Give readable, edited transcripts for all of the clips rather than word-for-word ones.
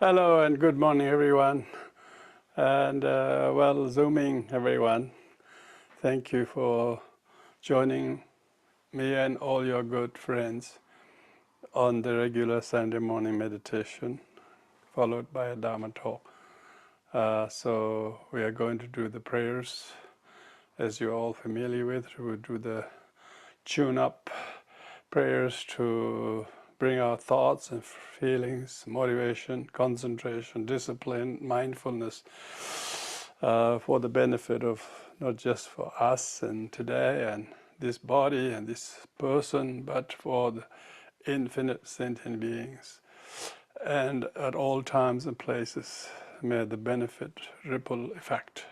Hello and good morning, everyone. And Zooming, everyone. Thank you for joining me and all your good friends on the regular Sunday morning meditation, followed by a Dharma talk. So we are going to do the prayers, as you're all familiar with. We will do the tune-up prayers to bring our thoughts and feelings, motivation, concentration, discipline, mindfulness for the benefit of not just for us and today and this body and this person, but for the infinite sentient beings. And at all times and places, may the benefit ripple effect.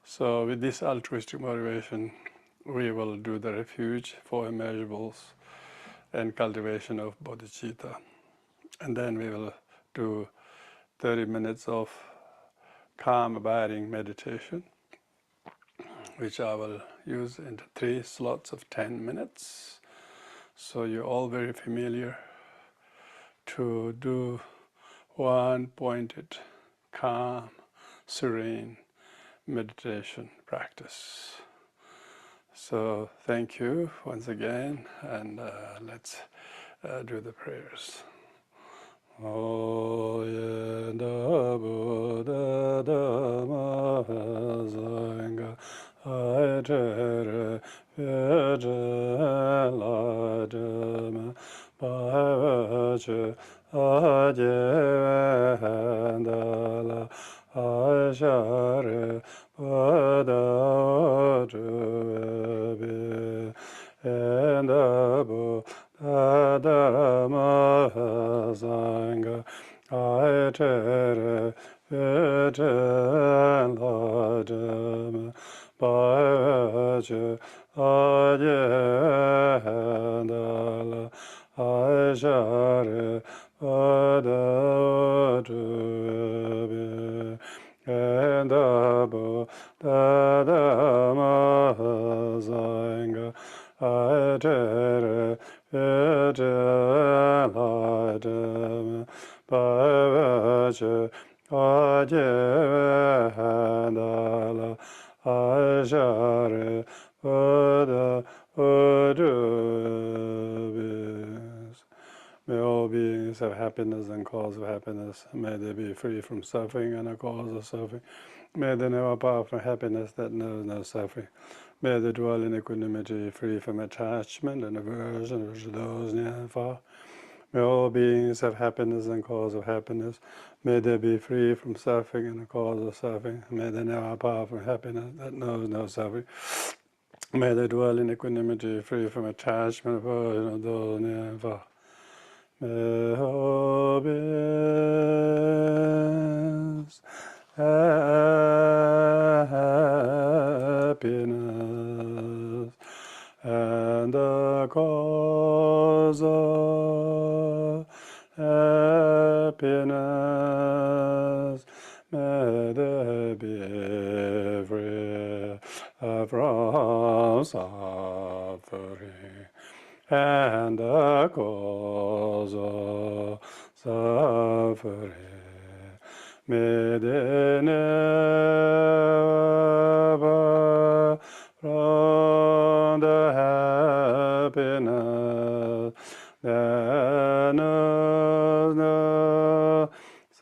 So with this altruistic motivation, we will do the refuge for immeasurables and cultivation of bodhicitta. And then we will do 30 minutes of calm abiding meditation, which I will use into 3 slots of 10 minutes. So you're all very familiar to do one pointed, calm, serene meditation practice. So thank you once again, and let's do the prayers. Oyenda Buddha Dhamma Sangha Aitere Vijala Dhamma Bhavacha Ajevendala Ashare Padavadruve Endabu Dhamma Sangha Aitere Vijala Dhamma Bhavacha Ajevendala Ashare Padavadruve Endabu Dhamma Sangha Aitere Vijala Dhamma Bhavacha Ajevendala Ashare Padavadruve. May all beings have happiness and cause of happiness. May they be free from suffering and a cause of suffering. May they know a path from happiness that knows no suffering. May they dwell in equanimity, free from attachment and aversion to those near and far. May all beings have happiness and cause of happiness. May they be free from suffering and the cause of suffering. May they know a path from happiness that knows no suffering. May they dwell in equanimity, free from attachment and aversion to those near and far. May all beings happiness and the cause of happiness. May they be free from suffering and the cause of suffering. May they never from the happiness that knows no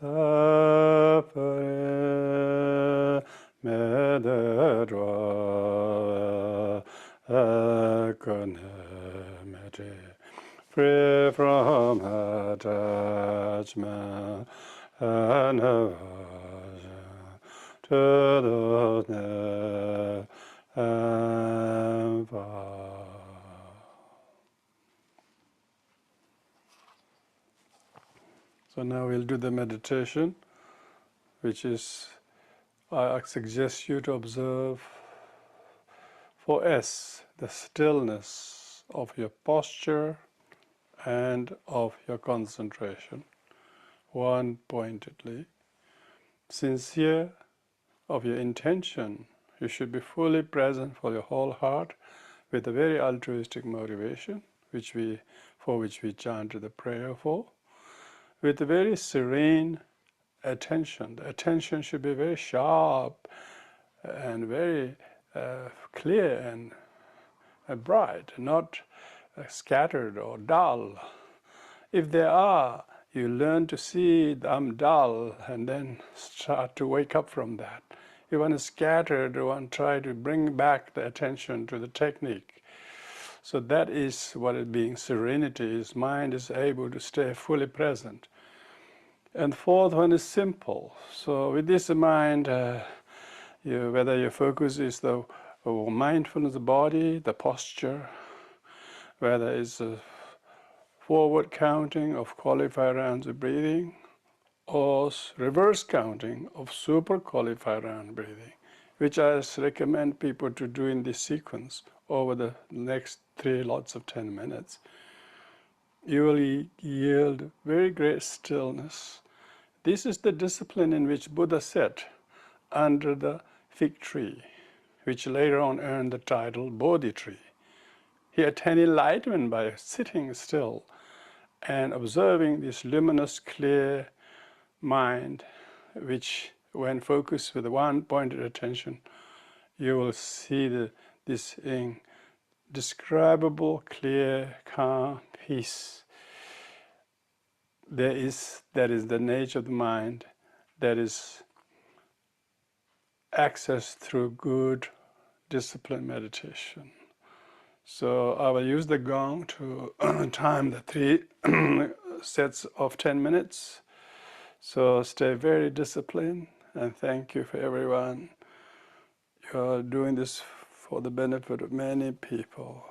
suffering. May they draw equanimity, free from attachment and aversion to those near and far. So now we'll do the meditation, which is, I suggest you to observe for S, the stillness of your posture and of your concentration, one pointedly. Sincere of your intention, you should be fully present for your whole heart with a very altruistic motivation, for which we chanted the prayer for, with a very serene attention. The attention should be very sharp and very clear and bright, not scattered or dull. If they are, you learn to see I'm dull and then start to wake up from that. You want to scatter, you want to try to bring back the attention to the technique. So that is what it being serenity is. Mind is able to stay fully present. And fourth one is simple. So with this mind, whether your focus is the mindfulness of the body, the posture, whether it's a forward counting of qualified rounds of breathing, or reverse counting of super qualified round breathing, which I recommend people to do in this sequence over the next 3 lots of 10 minutes. You will yield very great stillness. This is the discipline in which Buddha sat under the fig tree, which later on earned the title Bodhi tree. He attained enlightenment by sitting still and observing this luminous, clear mind, which when focused with one pointed attention, you will see this indescribable, clear, calm peace. That is the nature of the mind, that is accessed through good, disciplined meditation. So I will use the gong to time the 3 sets of 10 minutes. So stay very disciplined, and thank you for everyone. You're doing this for the benefit of many people.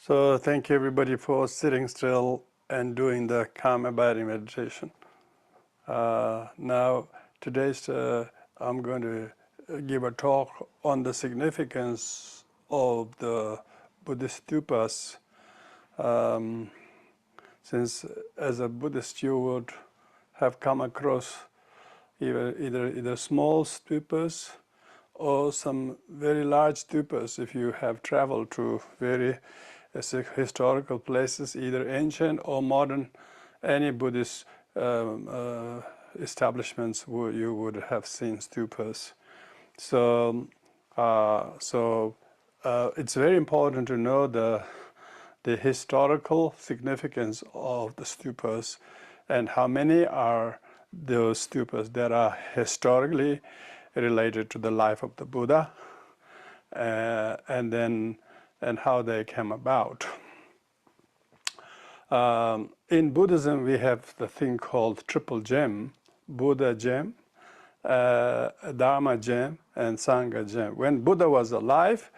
So thank you everybody for sitting still and doing the calm abiding meditation. Now today's I'm going to give a talk on the significance of the Buddhist stupas. Um, since as a Buddhist you would have come across either small stupas or some very large stupas if you have traveled to very historical places, either ancient or modern. Any Buddhist establishments you would have seen stupas. So, it's very important to know the historical significance of the stupas and how many are those stupas that are historically related to the life of the Buddha, and how they came about. In Buddhism, we have the thing called triple gem: Buddha gem, Dharma gem, and Sangha gem. When Buddha was alive,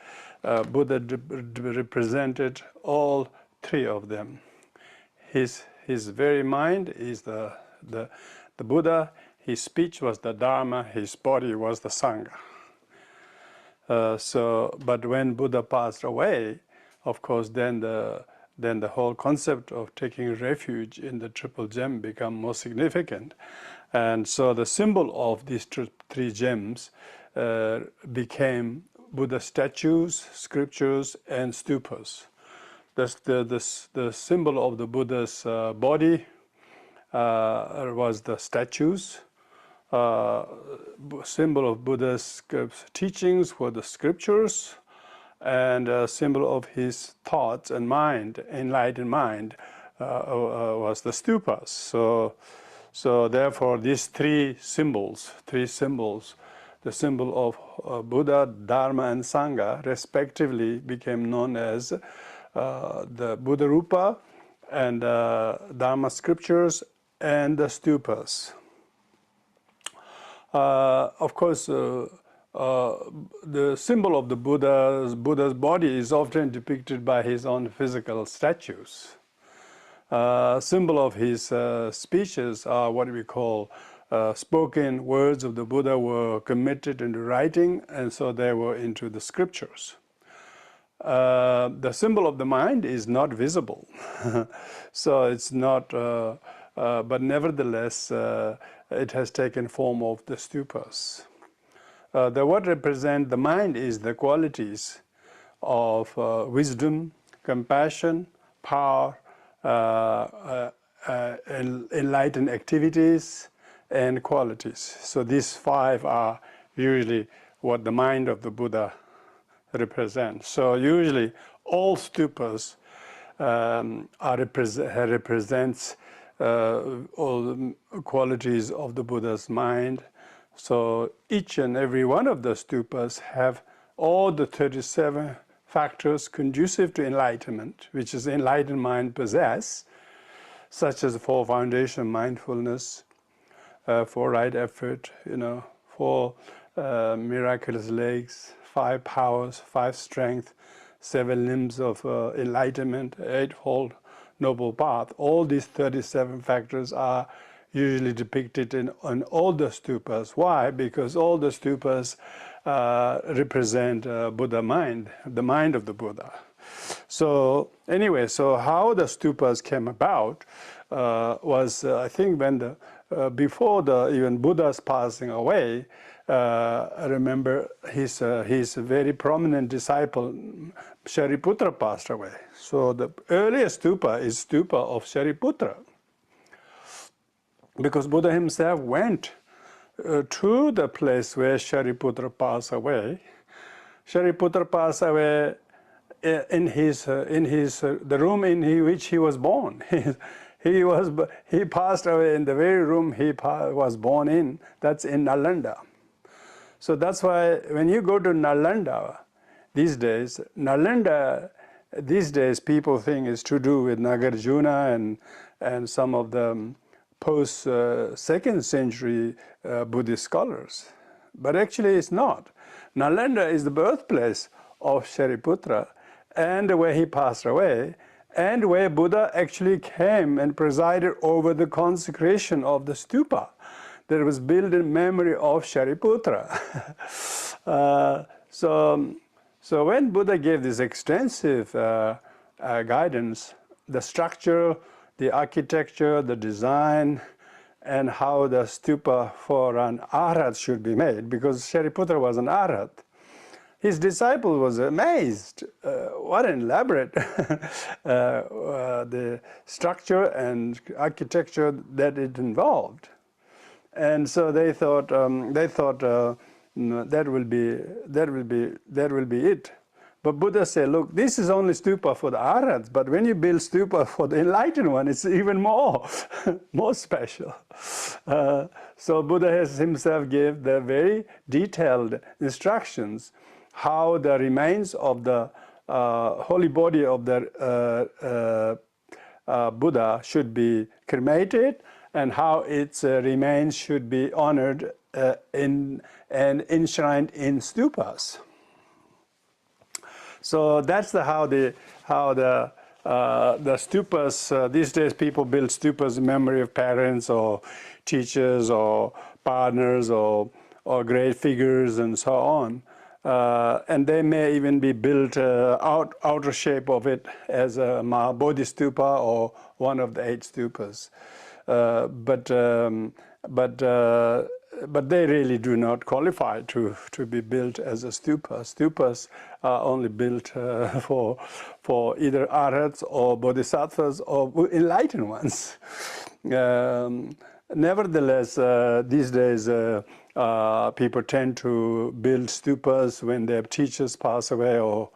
Buddha represented all three of them. His very mind is the Buddha. His speech was the Dharma. His body was the Sangha. But when Buddha passed away, of course, then the whole concept of taking refuge in the triple gem became more significant, and so the symbol of these three gems became Buddha statues, scriptures, and stupas. The symbol of the Buddha's body was the statues. Symbol of Buddha's teachings were the scriptures, and a symbol of his thoughts and mind, enlightened mind, was the stupas. So therefore these three symbols, the symbol of Buddha, Dharma, and Sangha, respectively became known as the Buddha Rupa and Dharma scriptures and the stupas. Of course, the symbol of the Buddha's body is often depicted by his own physical statues. Symbol of his speeches are what we call spoken words of the Buddha were committed into writing, and so they were into the scriptures. The symbol of the mind is not visible, so it's not, but nevertheless it has taken form of the stupas. What represent the mind is the qualities of wisdom, compassion, power, enlightened activities, and qualities. So these five are usually what the mind of the Buddha represents. So usually all stupas represents all the qualities of the Buddha's mind. So each and every one of the stupas have all the 37 factors conducive to enlightenment, which is enlightened mind possess, such as four foundation mindfulness, four right effort, four miraculous legs, five powers, five strength, seven limbs of enlightenment, eightfold noble path. All these 37 factors are usually depicted in all the stupas. Why? Because all the stupas represent Buddha mind, the mind of the Buddha. So anyway, so how the stupas came about was, I think, when before even Buddha's passing away. I remember his very prominent disciple Shariputra passed away. So the earliest stupa is stupa of Shariputra, because Buddha himself went to the place where Shariputra passed away. Shariputra passed away in the room in which he was born. He passed away in the very room he was born in. That's in Nalanda. So that's why when you go to Nalanda these days, people think is to do with Nagarjuna and some of the post 2nd century Buddhist scholars. But actually it's not. Nalanda is the birthplace of Shariputra, and where he passed away, and where Buddha actually came and presided over the consecration of the stupa that was built in memory of Shariputra. So when Buddha gave this extensive guidance, the structure, the architecture, the design, and how the stupa for an arhat should be made, because Shariputra was an arhat, his disciple was amazed. What an elaborate the structure and architecture that it involved. And so they thought that will be it. But Buddha said, look, this is only stupa for the arhats, but when you build stupa for the enlightened one, it's even more, more special. So Buddha has himself gave the very detailed instructions how the remains of the holy body of the Buddha should be cremated, and how its remains should be honored and enshrined in stupas. So that's how the stupas, these days people build stupas in memory of parents or teachers or partners or great figures and so on. And they may even be built outer shape of it as a Bodhistupa or one of the 8 stupas. But they really do not qualify to be built as a stupa. Stupas are only built for either arhats or bodhisattvas or enlightened ones. Nevertheless, these days people tend to build stupas when their teachers pass away, or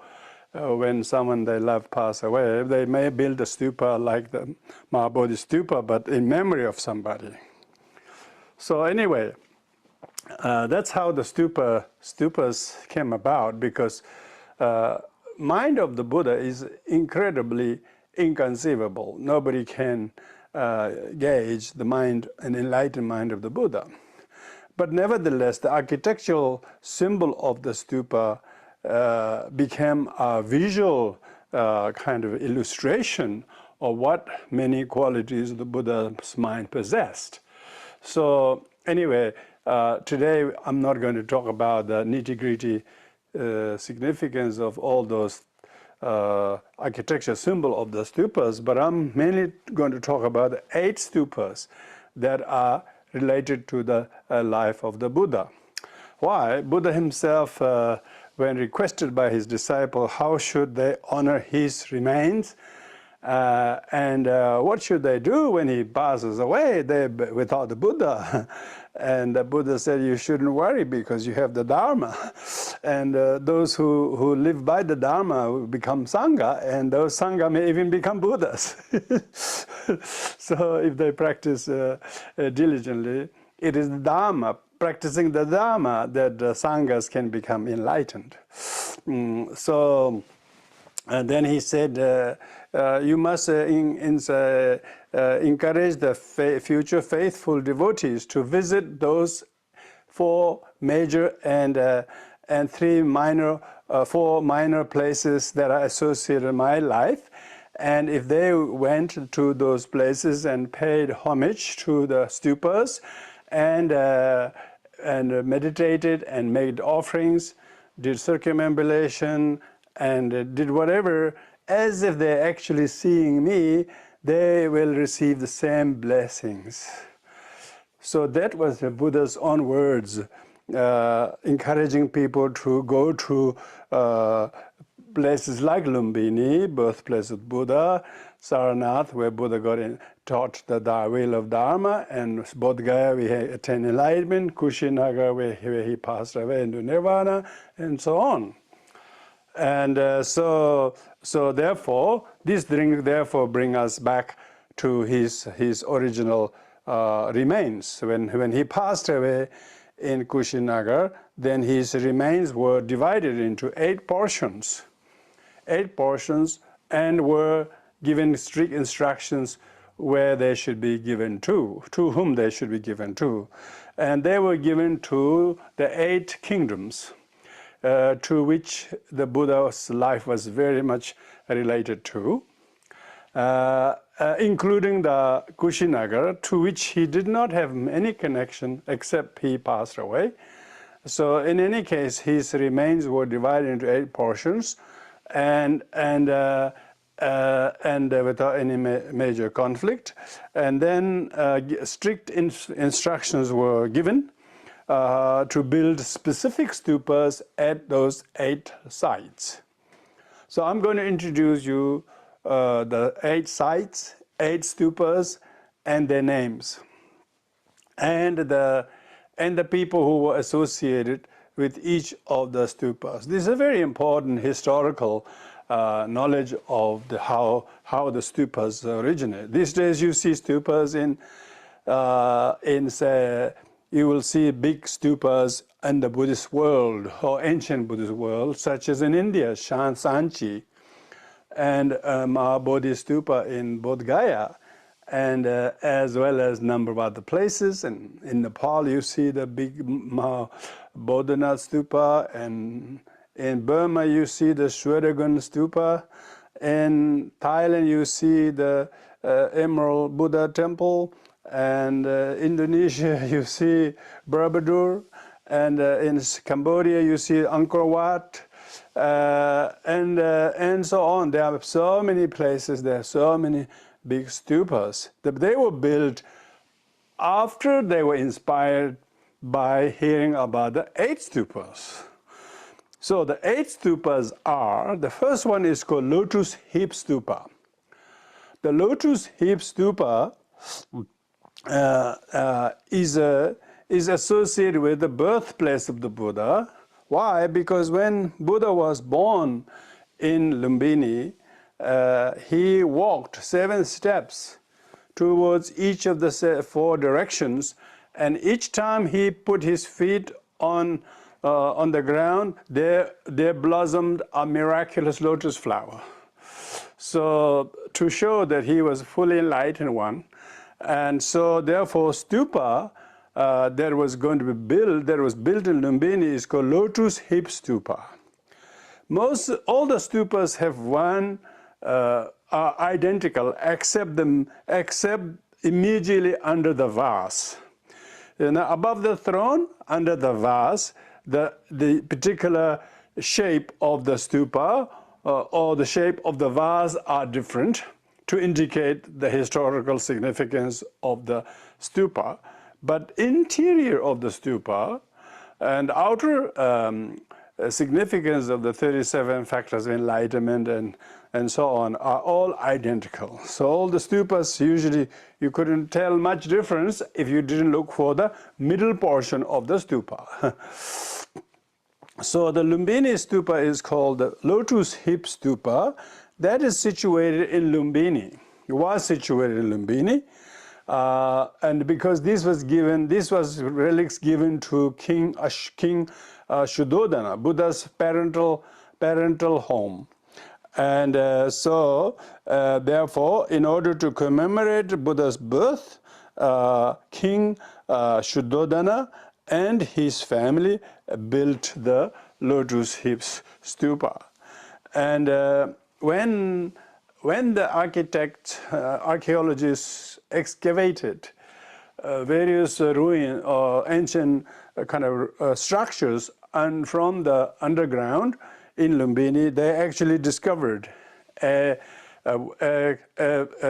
when someone they love pass away. They may build a stupa like the Mahabodhi stupa, but in memory of somebody. So anyway, that's how the stupas came about, because mind of the Buddha is incredibly inconceivable. Nobody can gauge the mind, an enlightened mind of the Buddha. But nevertheless, the architectural symbol of the stupa became a visual kind of illustration of what many qualities the Buddha's mind possessed. So anyway, today I'm not going to talk about the nitty-gritty significance of all those architecture symbol of the stupas, but I'm mainly going to talk about the 8 stupas that are related to the life of the Buddha. Why? Buddha himself, when requested by his disciple, how should they honor his remains? And what should they do when he passes away without the Buddha? And the Buddha said, you shouldn't worry because you have the Dharma. And those who live by the Dharma will become Sangha, and those Sangha may even become Buddhas. So if they practice diligently, it is the Dharma, practicing the Dharma, that the Sanghas can become enlightened. So and then he said, you must encourage the future faithful devotees to visit those 4 major and 3 minor, 4 minor places that are associated with my life. And if they went to those places and paid homage to the stupas and meditated and made offerings, did circumambulation, and did whatever, as if they're actually seeing me, they will receive the same blessings. So that was the Buddha's own words, encouraging people to go to places like Lumbini, birthplace of Buddha, Saranath, where Buddha taught the wheel of Dharma, and Bodh Gaya, where he attained enlightenment, Kushinagar, where he passed away into Nirvana, and so on. And so therefore, this bring us back to his original remains. When he passed away in Kushinagar, then his remains were divided into 8 portions. 8 portions, and were given strict instructions where they should be given to whom they should be given to. And they were given to the 8 kingdoms. to which the Buddha's life was very much related to, including the Kushinagar, to which he did not have any connection except he passed away. So in any case, his remains were divided into 8 portions, and without any major conflict. And then strict instructions were given to build specific stupas at those 8 sites. So I'm going to introduce you the 8 sites, 8 stupas, and their names, and the people who were associated with each of the stupas. This is a very important historical knowledge of how the stupas originate. These days you see stupas say, you will see big stupas in the Buddhist world or ancient Buddhist world, such as in India, Sanchi, and Mahabodhi Stupa in Bodh Gaya, and as well as a number of other places. And in Nepal, you see the big Bodhanath Stupa, and in Burma, you see the Shwedagon Stupa. In Thailand, you see the Emerald Buddha Temple, and Indonesia, you see Borobudur, and in Cambodia, you see Angkor Wat, and so on. There are so many places, there are so many big stupas. They were built after they were inspired by hearing about the 8 stupas. So the 8 stupas are, the first one is called Lotus Heap Stupa. The Lotus Heap Stupa is associated with the birthplace of the Buddha. Why? Because when Buddha was born in Lumbini, he walked 7 steps towards each of the 4 directions, and each time he put his feet on the ground, there blossomed a miraculous lotus flower. So to show that he was fully enlightened one, and so therefore stupa that was built in Lumbini is called Lotus Heap Stupa. All the stupas have one are identical except immediately under the vase. Above the throne, under the vase, the particular shape of the stupa or the shape of the vase are different to indicate the historical significance of the stupa. But interior of the stupa and outer significance of the 37 factors of enlightenment and so on are all identical. So all the stupas, usually you couldn't tell much difference if you didn't look for the middle portion of the stupa. So the Lumbini stupa is called the Lotus Heap Stupa. That is situated in Lumbini. It was situated in Lumbini. And because this was relics given to King Shuddhodana, Buddha's parental home. And therefore, in order to commemorate Buddha's birth, King Shuddhodana and his family built the Lotus Heaps Stupa. And when the archaeologists excavated various ruins or ancient kind of structures, and from the underground in Lumbini, they actually discovered a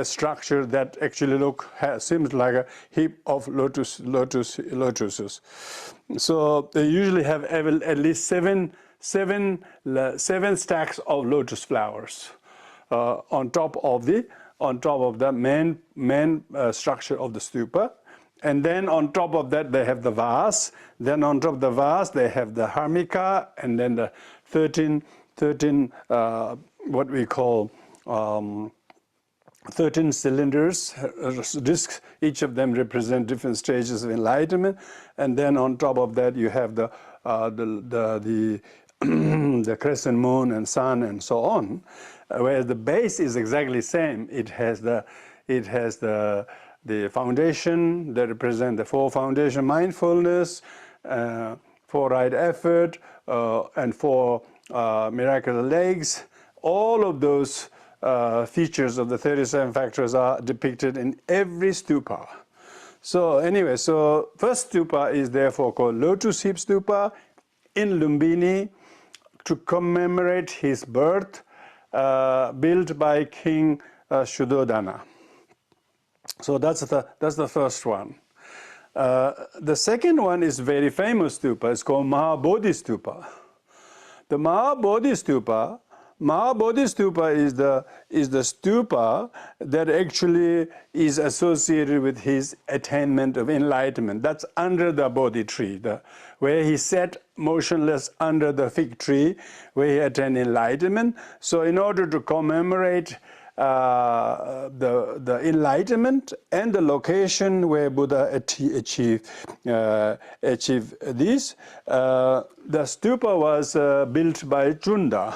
structure that actually seems like a heap of lotuses. So they usually have at least seven stacks of lotus flowers on top of the main structure of the stupa. And then on top of that, they have the vase. Then on top of the vase, they have the harmika, and then the 13 what we call 13 cylinders, discs. Each of them represent different stages of enlightenment. And then on top of that, you have the the crescent moon and sun and so on. Whereas the base is exactly the same. It has the foundation that represent the 4 foundation mindfulness, 4 right effort, and 4 miraculous legs. All of those features of the 37 factors are depicted in every stupa. So anyway, so first stupa is therefore called Lotus Hip Stupa in Lumbini to commemorate his birth, built by King Shuddhodana. So that's the first one. The second one is very famous stupa. It's called Mahabodhi Stupa. The Mahabodhi Stupa is the stupa that actually is associated with his attainment of enlightenment. That's under the Bodhi tree, where he sat motionless under the fig tree, where he attained enlightenment. So in order to commemorate the enlightenment and the location where Buddha achieved this, the stupa was built by Chunda.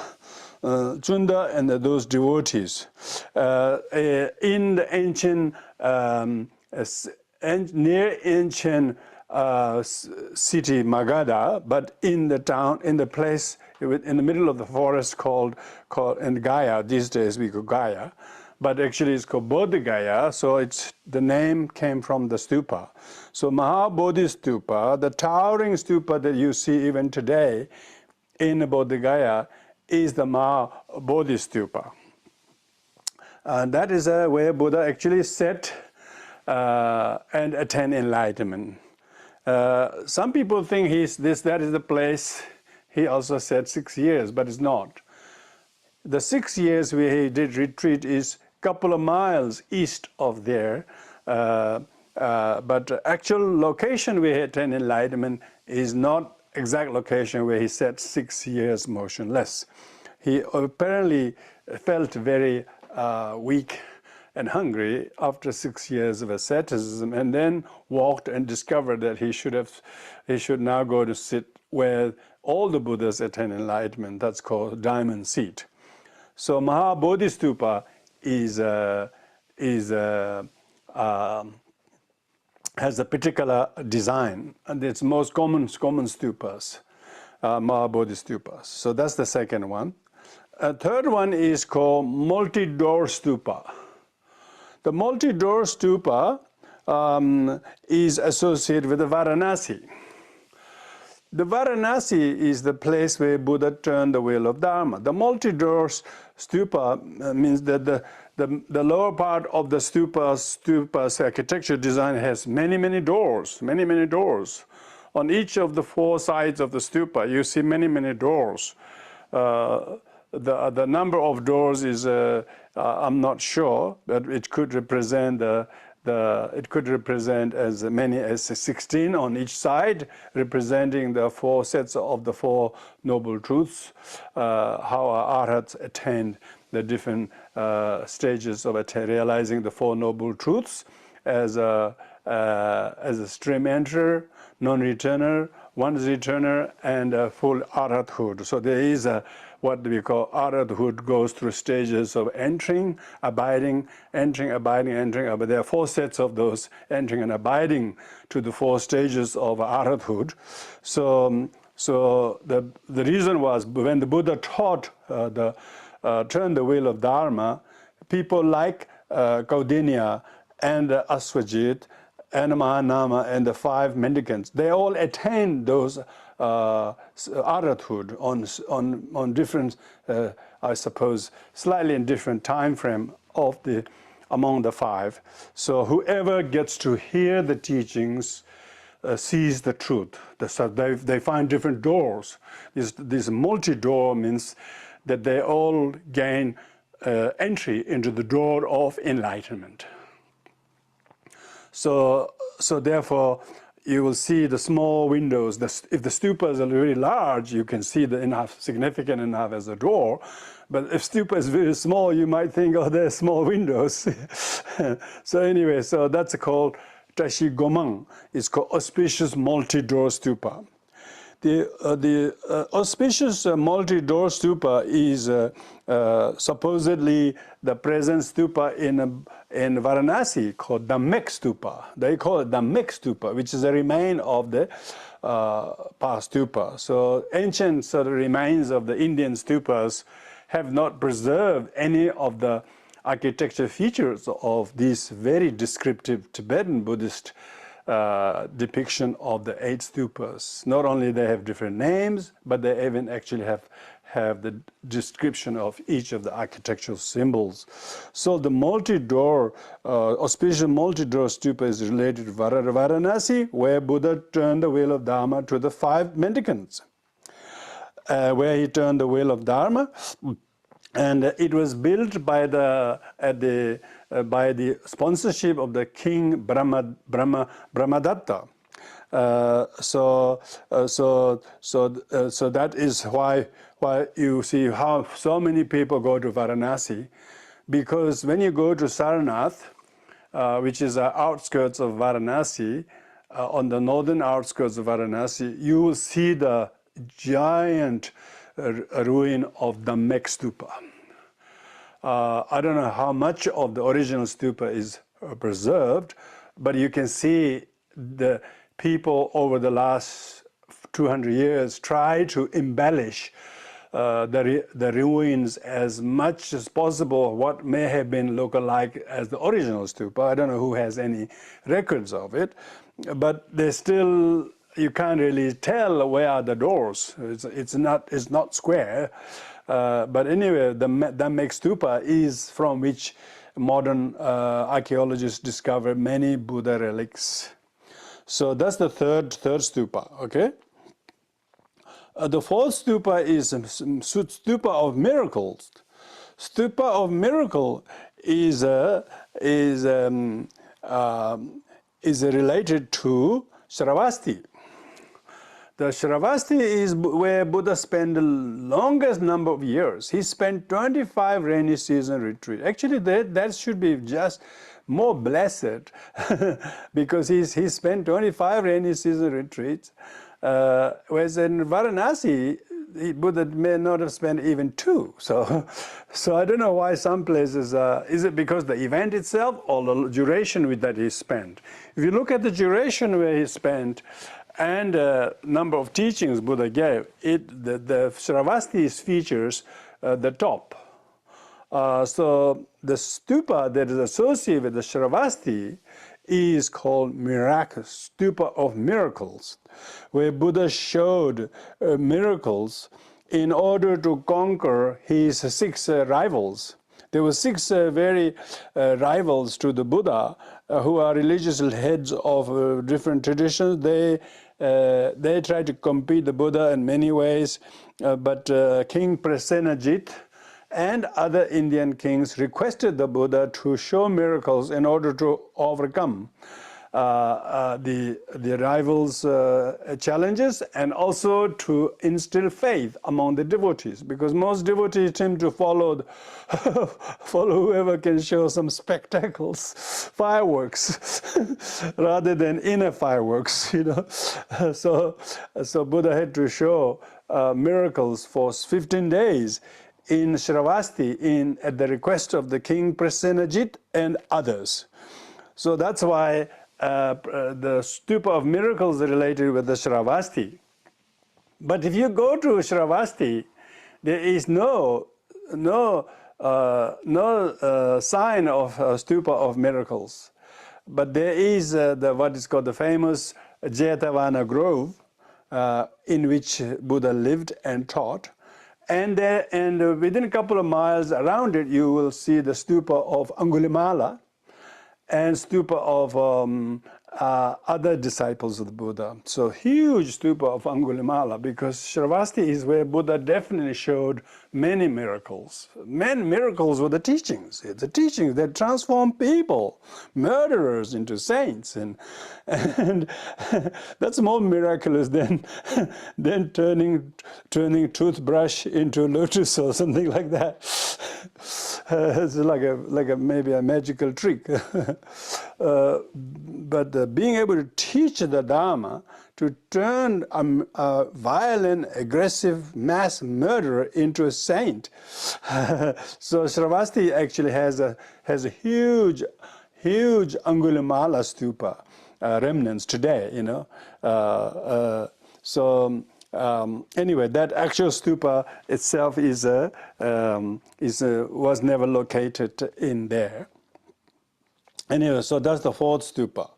Chunda and those devotees in the ancient, near ancient city Magadha, but in the town, in the place, in the middle of the forest called in Gaya. These days we go Gaya, but actually it's called Bodhi Gaya. So the name came from the stupa. So Mahabodhi Stupa, the towering stupa that you see even today in Bodhi Gaya, is the Mahabodhi Stupa. And that is where Buddha actually sat and attained enlightenment. Some people think that is the place he also said 6 years, but it's not. The 6 years where he did retreat is a couple of miles east of there, but the actual location where he attained enlightenment is not exact location where he sat 6 years motionless. He apparently felt very weak and hungry after 6 years of asceticism, and then walked and discovered that he should now go to sit where all the Buddhas attain enlightenment. That's called diamond seat. So Mahabodhi Stupa has a particular design, and it's most common stupas, Mahabodhi stupas. So that's the second one. A third one is called multi-door stupa. The multi-door stupa is associated with the Varanasi. The Varanasi is the place where Buddha turned the wheel of Dharma. The multi-door stupa means that the lower part of the stupa's architecture design has many doors. On each of the 4 sides of the stupa, you see many doors. The number of doors is I'm not sure, but it could represent as many as 16 on each side, representing the 4 sets of the 4 noble truths, how our arhats attained the different stages of realizing the 4 noble truths as a stream enterer, non-returner, one's returner, and a full arhathood. So there is what we call arhathood goes through stages of entering, abiding, entering, abiding, entering. But there are 4 sets of those entering and abiding to the 4 stages of arhathood. So the reason was when the Buddha taught turn the wheel of Dharma, people like Kaudinya and Aswajit and Mahanama and the 5 mendicants, they all attained those arhathood on different, I suppose, slightly in different time frame among the 5. So whoever gets to hear the teachings sees the truth. So they find different doors. This multi-door means that they all gain entry into the door of enlightenment. So therefore, you will see the small windows. If the stupas are very large, you can see significant enough as a door. But if stupa is very small, you might think, oh, there are small windows. So anyway, so that's called Tashi Gomang. It's called auspicious multi-door stupa. The auspicious multi-door stupa is supposedly the present stupa in Varanasi called Dhammik stupa. They call it Dhammik stupa, which is a remain of the past stupa. So ancient sort of remains of the Indian stupas have not preserved any of the architecture features of these very descriptive Tibetan Buddhist depiction of the 8 stupas. Not only they have different names, but they even actually have the description of each of the architectural symbols. So the multi-door, auspicious multi-door stupa is related to Varanasi, where Buddha turned the wheel of Dharma to the 5 mendicants. Where he turned the wheel of Dharma, and it was built by the sponsorship of the king Brahmadatta. So that is why you see how so many people go to Varanasi, because when you go to Sarnath, which is the outskirts of Varanasi, on the northern outskirts of Varanasi, you will see the giant ruin of Dhammik stupa. I don't know how much of the original stupa is preserved, but you can see the people over the last 200 years try to embellish the ruins as much as possible, what may have been look-alike as the original stupa. I don't know who has any records of it, but they still, you can't really tell where are the doors. It's not square. But anyway, the Dhammik stupa is from which modern archaeologists discover many Buddha relics. So that's the third stupa, okay? The fourth stupa is stupa of miracles. Stupa of miracle is related to Shravasti. The Shravasti is where Buddha spent the longest number of years. He spent 25 rainy season retreat. Actually, that should be just more blessed because he spent 25 rainy season retreats. Whereas in Varanasi, Buddha may not have spent even 2. So I don't know why some places, is it because the event itself or the duration with that he spent? If you look at the duration where he spent, and number of teachings Buddha gave, the Shravasti features the top. So the stupa that is associated with the Shravasti is called miraculous, stupa of miracles, where Buddha showed miracles in order to conquer his 6 rivals. There were 6 very rivals to the Buddha who are religious heads of different traditions. They tried to compete the Buddha in many ways, but King Prasenajit and other Indian kings requested the Buddha to show miracles in order to overcome the rivals' challenges, and also to instill faith among the devotees, because most devotees tend to follow whoever can show some spectacles, fireworks, rather than inner fireworks, you know. So Buddha had to show miracles for 15 days in Shravasti at the request of the king Prasenajit and others. So that's why the stupa of miracles is related with the Shravasti. But if you go to Shravasti, there is no sign of stupa of miracles. But there is what is called the famous Jetavana Grove, in which Buddha lived and taught. And within a couple of miles around it, you will see the stupa of Angulimala and stupa of other disciples of the Buddha. So huge stupa of Angulimala, because Shravasti is where Buddha definitely showed many miracles. Many miracles were the teachings. The teachings that transform people, murderers into saints, and that's more miraculous than turning toothbrush into lotus or something like that. It's like a maybe a magical trick. But being able to teach the Dharma to turn a violent, aggressive mass murderer into a saint. So Shravasti actually has a huge Angulimala stupa remnants today. Anyway, that actual stupa itself was never located in there. Anyway, so that's the fourth stupa.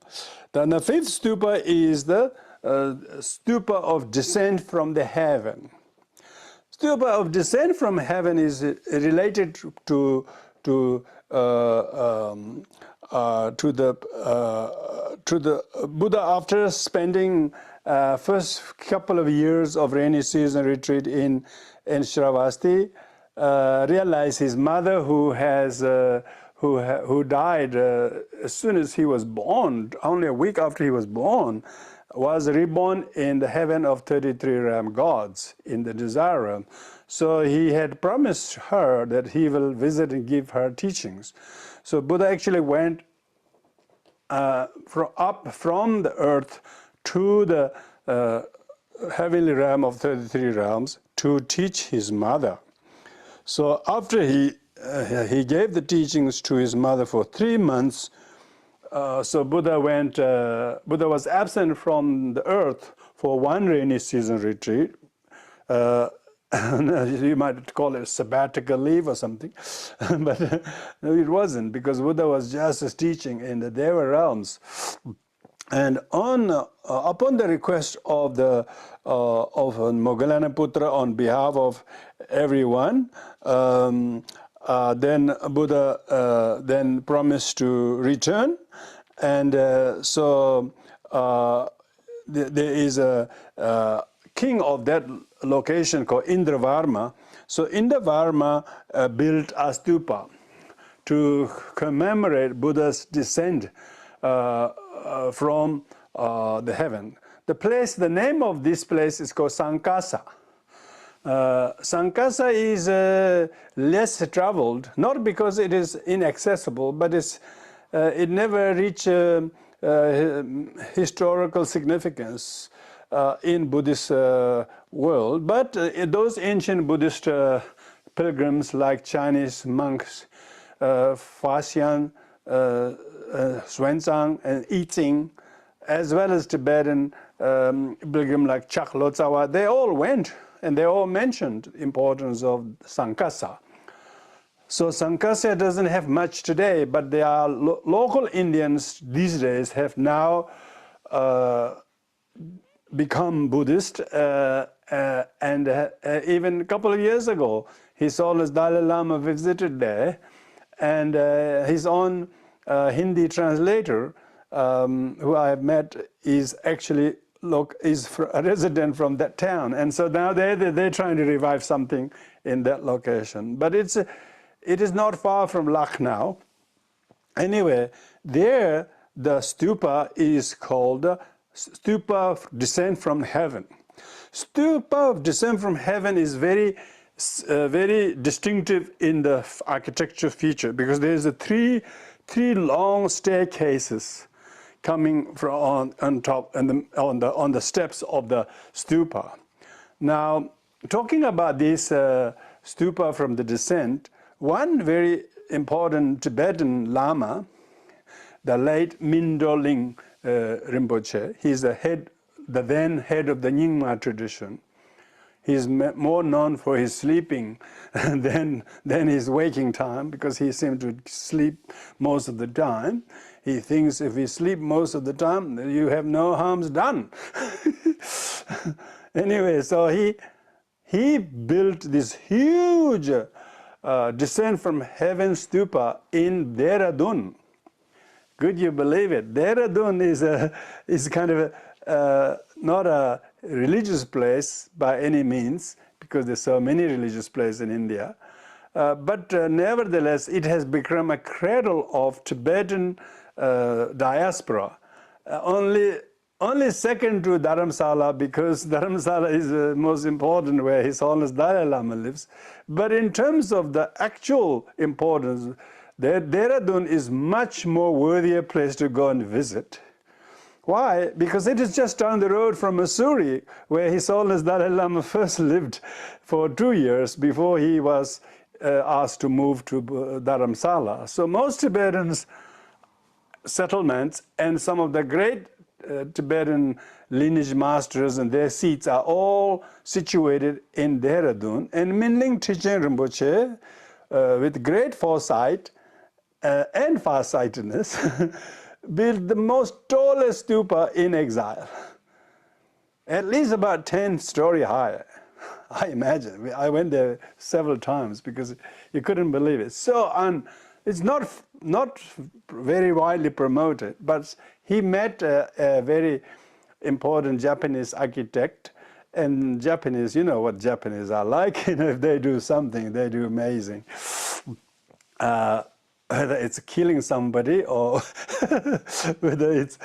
Then the fifth stupa is the stupa of descent from the heaven. Stupa of descent from heaven is related to the Buddha after spending first couple of years of rainy season retreat in Shravasti, realized his mother who died as soon as he was born, only a week after he was born, was reborn in the heaven of 33 Ram gods in the desire realm. So he had promised her that he will visit and give her teachings. So Buddha actually went up from the earth to the heavenly realm of 33 realms to teach his mother. So after he gave the teachings to his mother for 3 months, so Buddha was absent from the earth for one rainy season retreat. You might call it sabbatical leave or something, but no, it wasn't, because Buddha was just teaching in the Deva realms. And upon the request of Moggallanaputra on behalf of everyone, then Buddha then promised to return, and so there is a king of that location called Indravarma. So Indravarma built a stupa to commemorate Buddha's descent from the heaven. The name of this place is called Sankasa. Sankasa is less traveled, not because it is inaccessible, but it never reached historical significance in Buddhist world. But those ancient Buddhist pilgrims like Chinese monks, Faxian, Xuanzang, and Yiqing, as well as Tibetan pilgrim like Chak Lotsawa, they all went and they all mentioned the importance of Sankasa. So Sankasa doesn't have much today, but there are local Indians these days have now become Buddhist, and even a couple of years ago, His Holiness Dalai Lama visited there, and his own Hindi translator, who I have met, is actually a resident from that town, and so now they're trying to revive something in that location. But it is not far from Lucknow. Anyway, there the stupa is called Stupa of Descent from Heaven. Stupa of Descent from Heaven is very distinctive in the architecture feature, because there's three long staircases coming from on top and on the steps of the stupa. Now, talking about this stupa from the descent, one very important Tibetan Lama, the late Mindo Ling Rinpoche, he's the then head of the Nyingma tradition. He's more known for his sleeping than his waking time, because he seemed to sleep most of the time. He thinks if you sleep most of the time, you have no harms done. Anyway, so he built this huge descent from heaven stupa in Dehradun. Could you believe it? Dehradun is kind of not a religious place by any means, because there's so many religious places in India. But nevertheless, it has become a cradle of Tibetan diaspora. Only only second to Dharamsala, because Dharamsala is the most important where His Holiness Dalai Lama lives. But in terms of the actual importance, Dehradun is much more worthier place to go and visit. Why? Because it is just down the road from Mussoorie, where His Holiness Dalai Lama first lived for 2 years before he was asked to move to Dharamsala. So most Tibetans settlements and some of the great Tibetan lineage masters and their seats are all situated in Dehradun. And Minling Trichin Rinpoche, with great foresight and farsightedness, built the most tallest stupa in exile, at least about 10-story high. I imagine. I went there several times because you couldn't believe it. So it's not very widely promoted, but he met a very important Japanese architect. And Japanese, you know what Japanese are like. You know, if they do something, they do amazing. Whether it's killing somebody or whether it's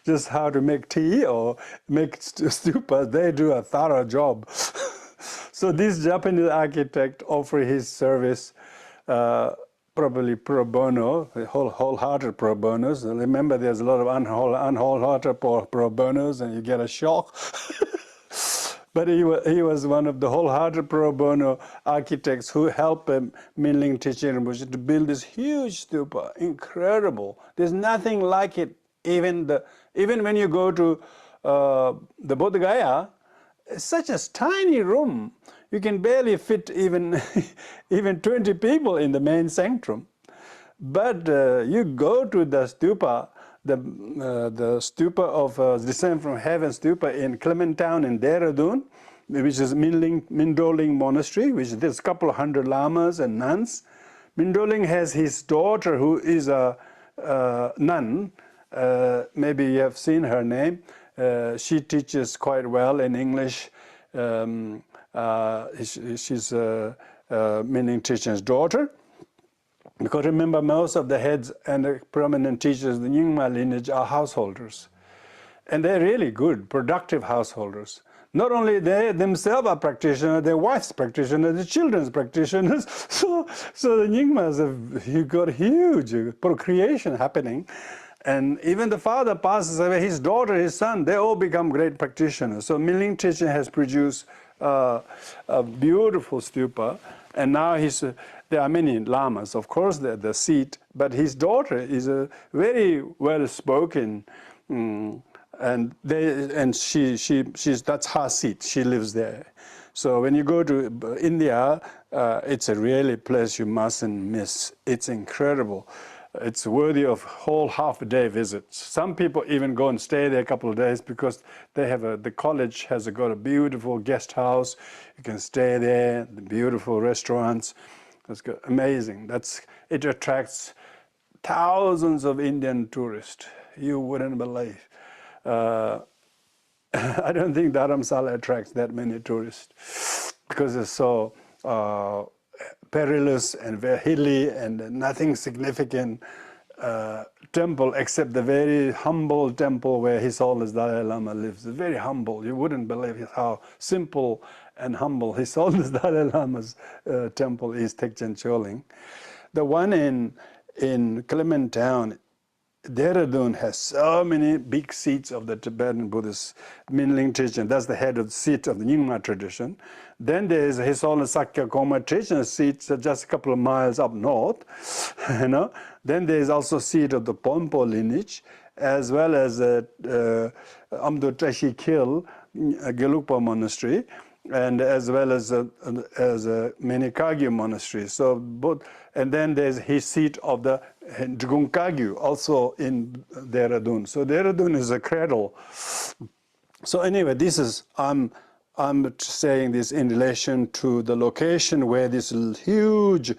just how to make tea or make stupas, they do a thorough job. So this Japanese architect offered his service, probably pro bono, wholehearted pro bonos. Remember, there's a lot of unwholehearted pro bonos, and you get a shock. But he was one of the wholehearted pro bono architects who helped Minling Trichin Rinpoche to build this huge stupa, incredible. There's nothing like it. Even when you go to the Bodh Gaya, it's such a tiny room. You can barely fit even 20 people in the main sanctum. But you go to the stupa, the stupa of Descent from Heaven stupa in Clementown in Dehradun, which is Mindoling Monastery, which there's a couple of hundred lamas and nuns. Mindoling has his daughter who is a nun. Maybe you have seen her name. She teaches quite well in English. She's Minling Trichin's daughter. Because remember, most of the heads and the prominent teachers of the Nyingma lineage are householders. And they're really good, productive householders. Not only they themselves are practitioners, their wives practitioners, the children's practitioners. So the Nyingmas have got huge procreation happening. And even the father passes away, his daughter, his son, they all become great practitioners. So Minling Trichin has produced a beautiful stupa. And now there are many lamas, of course, the seat, but his daughter is a very well-spoken, and she's that's her seat. She lives there. So when you go to India, it's a really place you mustn't miss. It's incredible. It's worthy of whole half-a-day visits. Some people even go and stay there a couple of days because they have the college has got a beautiful guest house. You can stay there, the beautiful restaurants. It's amazing. It attracts thousands of Indian tourists. You wouldn't believe. I don't think Dharamsala attracts that many tourists because it's so perilous and very hilly and nothing significant temple except the very humble temple where His Holiness Dalai Lama lives. It's very humble. You wouldn't believe how simple and humble His Holiness Dalai Lama's temple is, Tekchen Choling. The one in Clementown, Dehradun, has so many big seats of the Tibetan Buddhist Minling Trichin. That's the head of the seat of the Nyingma tradition. Then there's His Holiness Sakyakoma Trichin's seat just a couple of miles up north. You know. Then there's also seat of the Pompo lineage, as well as Amdo Tashi Kil, Gelugpa Monastery, and as well as Menikagyu Monastery. So both, and then there's his seat of the Drgung Kagyu, also in Dehradun. So Dehradun is a cradle. So anyway, this is I'm saying this in relation to the location where this huge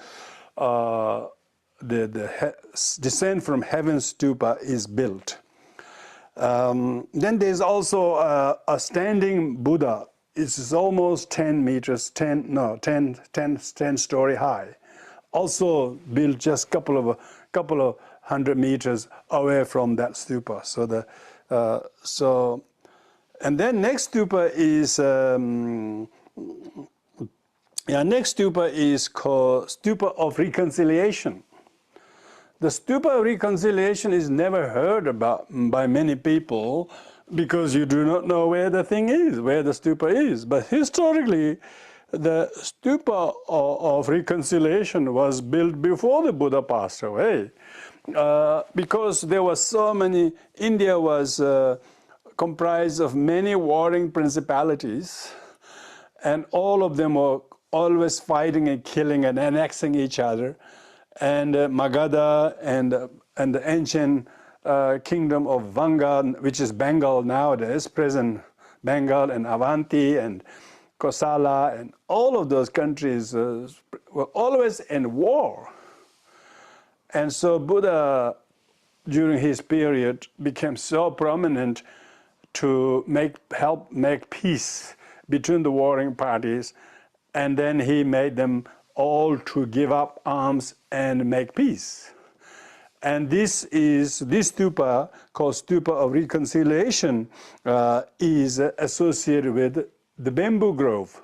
the Descent from Heaven stupa is built. Then there's also a standing Buddha. It's almost 10 story high. Also built just couple of 100 meters away from that stupa. So And then next stupa is next stupa is called Stupa of Reconciliation. The Stupa of Reconciliation is never heard about by many people because you do not know where the thing is, where the stupa is. But historically, the Stupa of Reconciliation was built before the Buddha passed away. Because there was so many, India was comprised of many warring principalities, and all of them were always fighting and killing and annexing each other. And Magadha and the ancient kingdom of Vanga, which is Bengal nowadays, present Bengal and Avanti and Kosala, and all of those countries were always in war. And so Buddha, during his period, became so prominent to help make peace between the warring parties, and then he made them all to give up arms and make peace. And this stupa, called Stupa of Reconciliation, is associated with the bamboo grove.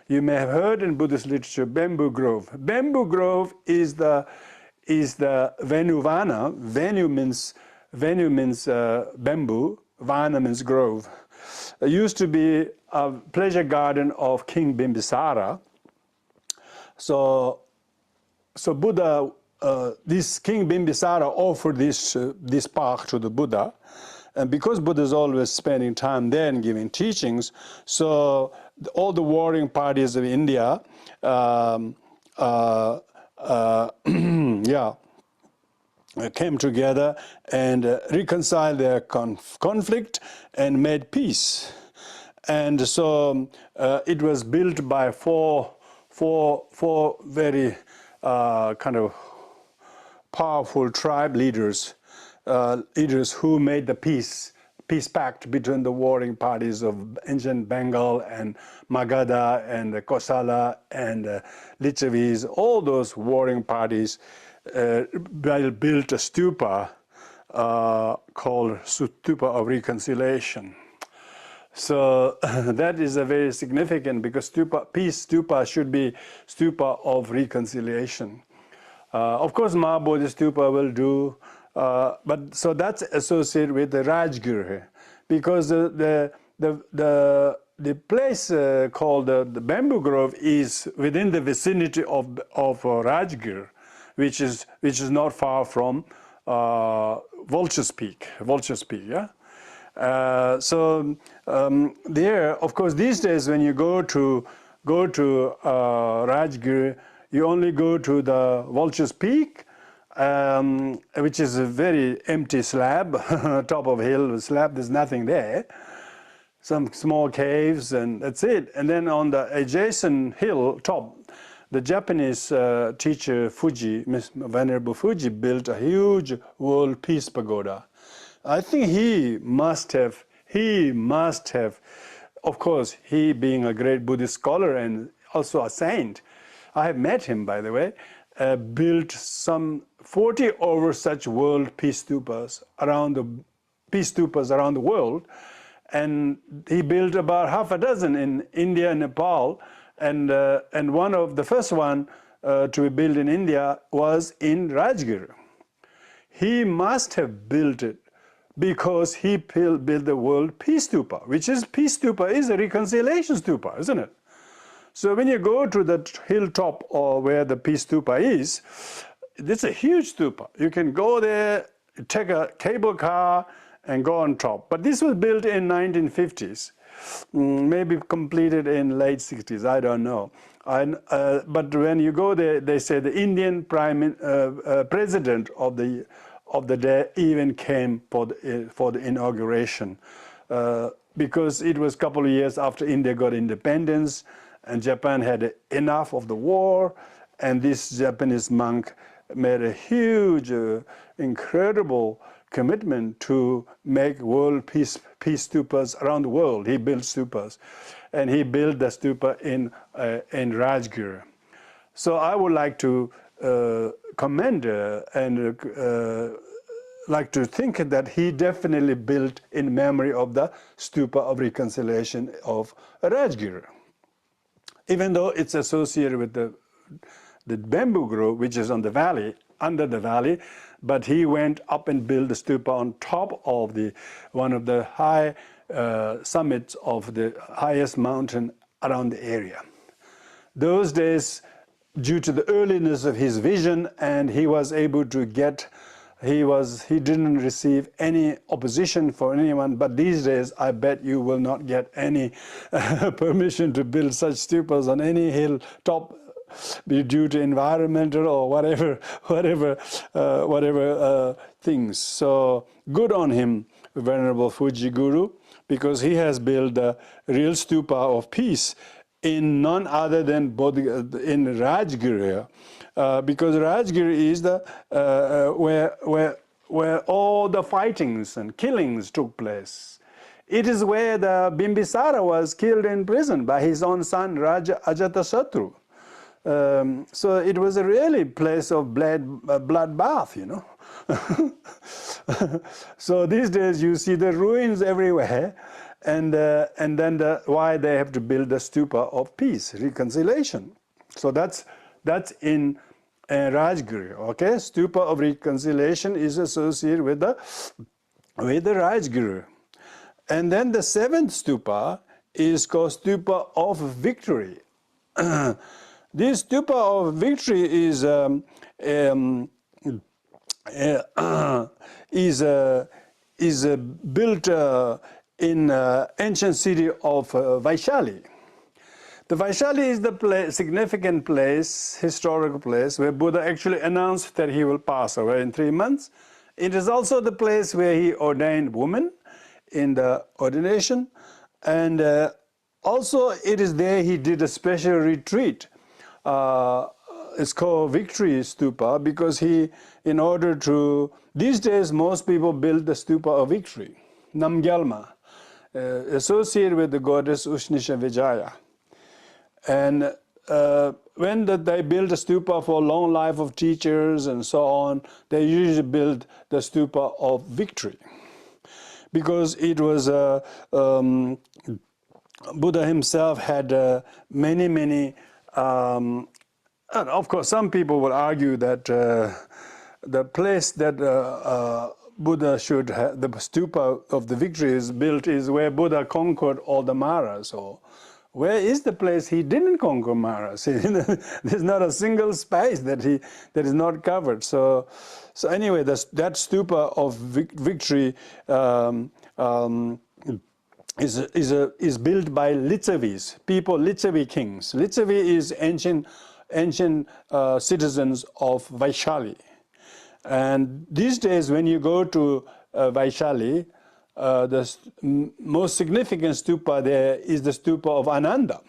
You may have heard in Buddhist literature, bamboo grove. Bamboo grove is the Venuvana. Venu means bamboo. Vana means grove. It used to be a pleasure garden of King Bimbisara. So Buddha, this King Bimbisara offered this park to the Buddha, and because Buddha is always spending time there and giving teachings, so all the warring parties of India, came together and reconciled their conflict and made peace. And so it was built by four very kind of powerful tribe leaders, who made the peace pact between the warring parties of ancient Bengal and Magadha and Kosala and Lichavis. All those warring parties built a stupa called Stupa of Reconciliation. So that is a very significant, because peace stupa should be stupa of reconciliation. Of course, Mahabodhi stupa will do, but so that's associated with the Rajgir, because the place called the Bamboo Grove is within the vicinity of Rajgir, which is not far from Vulture's Peak. Yeah. There, of course, these days when you go to Rajgir, you only go to the Vulture's Peak, which is a very empty slab, top of hill slab. There's nothing there. Some small caves, and that's it. And then on the adjacent hill top, the Japanese teacher Fuji, Venerable Fuji, built a huge world peace pagoda. I think he must have, of course, he being a great Buddhist scholar and also a saint, I have met him, by the way, built some 40 over such world peace stupas around the world. And he built about half a dozen in India and Nepal. And one of the first one to be built in India was in Rajgir. He must have built it because he built the world peace stupa, which is peace stupa is a reconciliation stupa, isn't it? So when you go to the hilltop or where the peace stupa is, it's a huge stupa. You can go there, take a cable car and go on top. But this was built in 1950s, maybe completed in late 60s, I don't know. But when you go there, they say the Indian president of the day even came for the inauguration, because it was a couple of years after India got independence, and Japan had enough of the war, and this Japanese monk made a huge, incredible commitment to make world peace stupas around the world. He built stupas, and he built the stupa in Rajgir. So I would like to commend and like to think that he definitely built in memory of the stupa of reconciliation of Rajgir. Even though it's associated with the bamboo grove, which is on the valley, under the valley, but he went up and built the stupa on top of one of the high summits of the highest mountain around the area. Those days, due to the earliness of his vision, and he was able to get, he didn't receive any opposition for anyone, but these days I bet you will not get any permission to build such stupas on any hill top, due to environmental or whatever things. So good on him, Venerable Fuji Guru, because he has built a real stupa of peace in none other than in Rajgir, because Rajgir is the where all the fightings and killings took place. It is where the Bimbisara was killed in prison by his own son Raja Ajatasattu. So it was a really place of bloodbath, you know. So these days you see the ruins everywhere, and then why they have to build the stupa of peace, reconciliation. So that's in Rajgir. Okay, stupa of reconciliation is associated with the Rajgir, and then the seventh stupa is called stupa of victory. This stupa of victory is built in ancient city of Vaishali. The Vaishali is the significant place, historical place, where Buddha actually announced that he will pass away in 3 months. It is also the place where he ordained women in the ordination, and also it is there he did a special retreat. It's called Victory Stupa, because in order to, these days most people build the Stupa of Victory, Namgyalma, associated with the goddess Ushnisha Vijaya. And when they build a stupa for long life of teachers and so on, they usually build the Stupa of Victory, because it was Buddha himself had many and of course, some people will argue that the place that Buddha should have, the stupa of the victory is built, is where Buddha conquered all the Maras. So where is the place he didn't conquer Maras? There's not a single space that is not covered. So anyway, that stupa of victory is built by Litsavis, Litsavi kings. Litsavi is ancient citizens of Vaishali. And these days when you go to Vaishali, the most significant stupa there is the stupa of Ananda.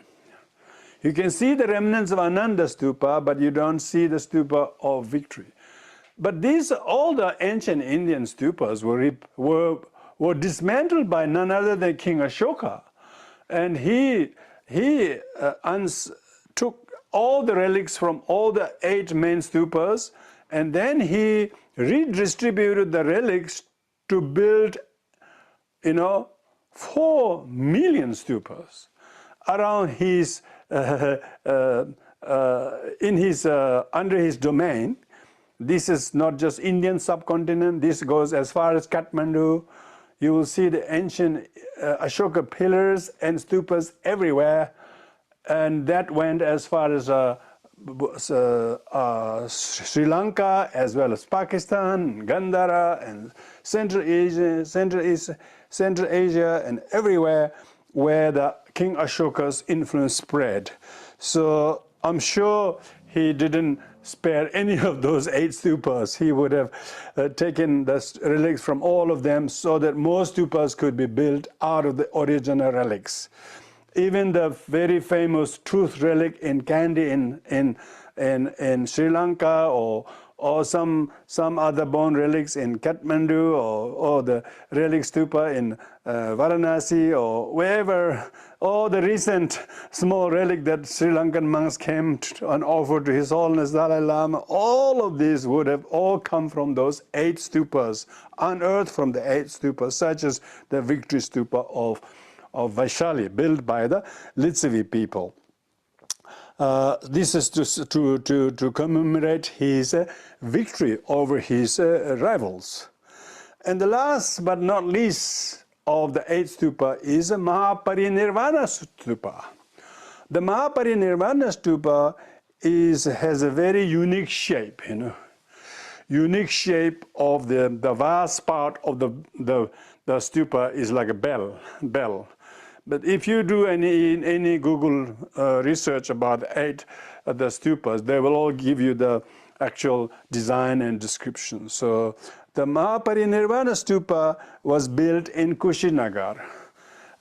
You can see the remnants of Ananda stupa, but you don't see the stupa of victory. But all the ancient Indian stupas were dismantled by none other than King Ashoka, and he took all the relics from all the 8 main stupas, and then he redistributed the relics to build, 4 million stupas around his under his domain. This is not just Indian subcontinent. This goes as far as Kathmandu. You will see the ancient Ashoka pillars and stupas everywhere, and that went as far as Sri Lanka, as well as Pakistan, Gandhara, and Central Asia, and everywhere where the King Ashoka's influence spread. So I'm sure he didn't spare any of those 8 stupas. He would have taken the relics from all of them, so that more stupas could be built out of the original relics. Even the very famous truth relic in Kandy in Sri Lanka, or or some other bone relics in Kathmandu, or the relic stupa in Varanasi, or wherever, or the recent small relic that Sri Lankan monks came and offered to His Holiness Dalai Lama, all of these would have all come from those 8 stupas, unearthed from the 8 stupas, such as the Victory Stupa of Vaishali, built by the Litsavi people. This is to commemorate his victory over his rivals. And the last but not least of the 8 stupa is a Mahaparinirvana stupa. The Mahaparinirvana stupa has a very unique shape, unique shape of the vast part of the stupa is like a bell. But if you do any Google research about the stupas, they will all give you the actual design and description. So the Mahaparinirvana stupa was built in Kushinagar.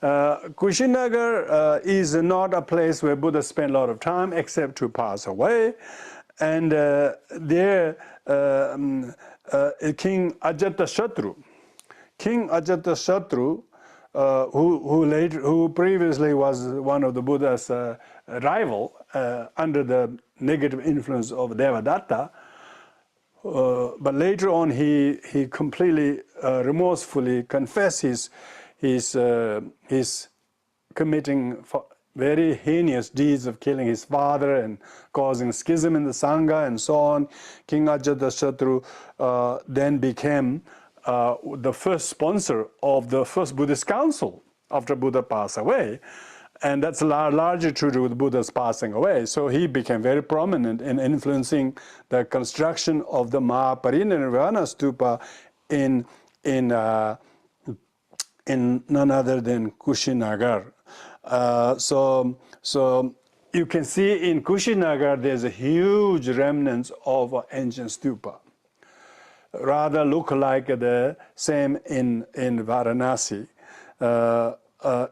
Kushinagar is not a place where Buddha spent a lot of time except to pass away. And there King Ajatashatru, who previously was one of the Buddha's rival under the negative influence of Devadatta, but later on he completely remorsefully confessed his committing very heinous deeds of killing his father and causing schism in the Sangha and so on. King Ajatashatru then became the first sponsor of the first Buddhist council after Buddha passed away. And that's largely true with Buddha's passing away. So he became very prominent in influencing the construction of the Mahaparinirvana stupa in none other than Kushinagar. So you can see in Kushinagar there's a huge remnants of ancient stupa. Rather look like the same in Varanasi.